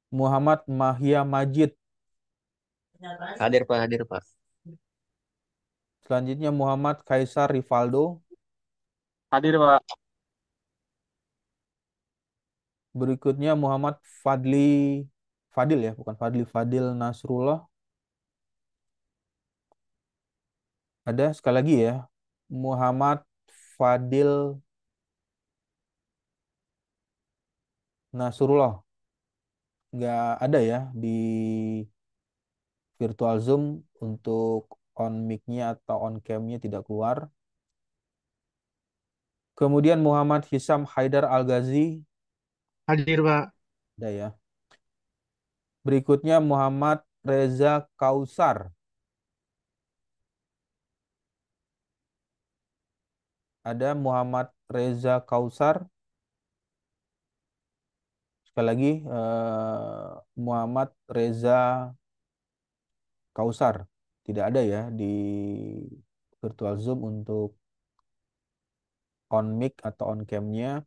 S1: Muhammad Mahia Majid.
S7: Hadir, Pak. Hadir, Pak.
S1: Selanjutnya Muhammad Kaisar Rivaldo.
S6: Hadir, Pak.
S1: Berikutnya Muhammad Fadil ya, bukan Fadli, Fadil Nasrullah. Ada sekali lagi ya. Muhammad Fadil Nasrullah. Nggak ada ya di virtual Zoom untuk on mic-nya atau on cam-nya tidak keluar. Kemudian Muhammad Hisam Haidar Al-Ghazi.
S4: Hadir, Pak.
S1: Ada ya. Berikutnya Muhammad Reza Kausar. Ada Muhammad Reza Kausar. Sekali lagi Muhammad Reza Kausar. Tidak ada ya di virtual Zoom untuk on mic atau on cam-nya.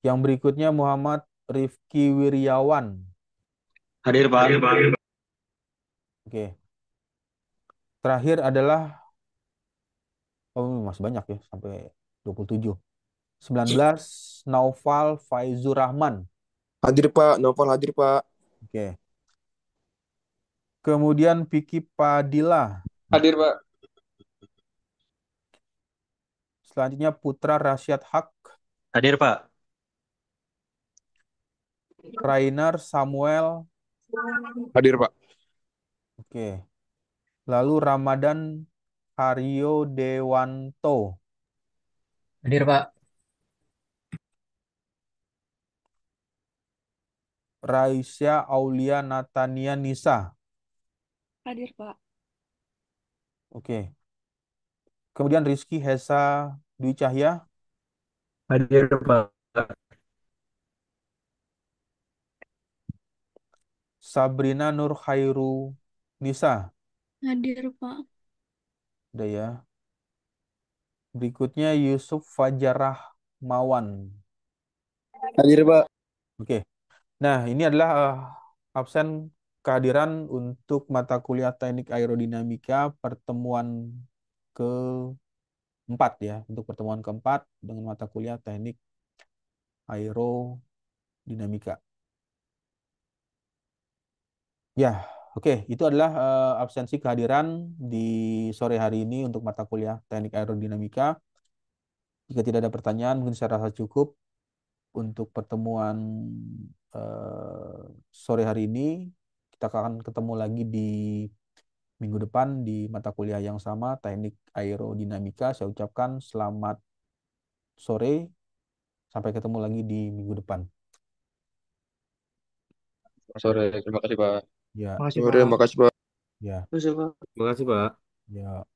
S1: Yang berikutnya Muhammad Rifki Wiryawan.
S8: Hadir, Pak.
S1: Oke. Terakhir adalah masih banyak ya sampai 27. 19 Naufal Faizur Rahman.
S6: Hadir, Pak. Novel hadir, Pak.
S1: Oke. Kemudian Vicky Padilla.
S6: Hadir, Pak.
S1: Selanjutnya Putra Rasyad Haq,
S7: Hadir, Pak.
S1: Rainer Samuel.
S10: Hadir, Pak.
S1: Oke. Lalu Ramadan Haryo Dewanto.
S3: Hadir, Pak.
S1: Raisya Aulia Natania Nisa.
S9: Hadir, Pak.
S1: Oke. Kemudian Rizky Hesa Dwi Cahya.
S2: Hadir, Pak.
S1: Sabrina Nur Khairu Nisa.
S9: Hadir, Pak.
S1: Udah ya. Berikutnya Yusuf Fajarah Mawan.
S10: Hadir, Pak.
S1: Oke. Nah, ini adalah absen kehadiran untuk mata kuliah Teknik Aerodinamika pertemuan keempat ya. Untuk pertemuan keempat dengan mata kuliah Teknik Aerodinamika. Ya, oke. Itu adalah absensi kehadiran di sore hari ini untuk mata kuliah Teknik Aerodinamika. Jika tidak ada pertanyaan, mungkin saya rasa cukup untuk pertemuan sore hari ini. Kita akan ketemu lagi di minggu depan di mata kuliah yang sama, Teknik Aerodinamika. Saya ucapkan selamat sore. Sampai ketemu lagi di minggu depan.
S10: Sore. Terima kasih, Pak.
S1: Ya,
S4: Makasih,
S10: Sore,
S4: Pak.
S10: makasih, Pak.
S1: ya,
S5: Terus, Pak.
S7: Terima kasih, Pak.
S1: ya.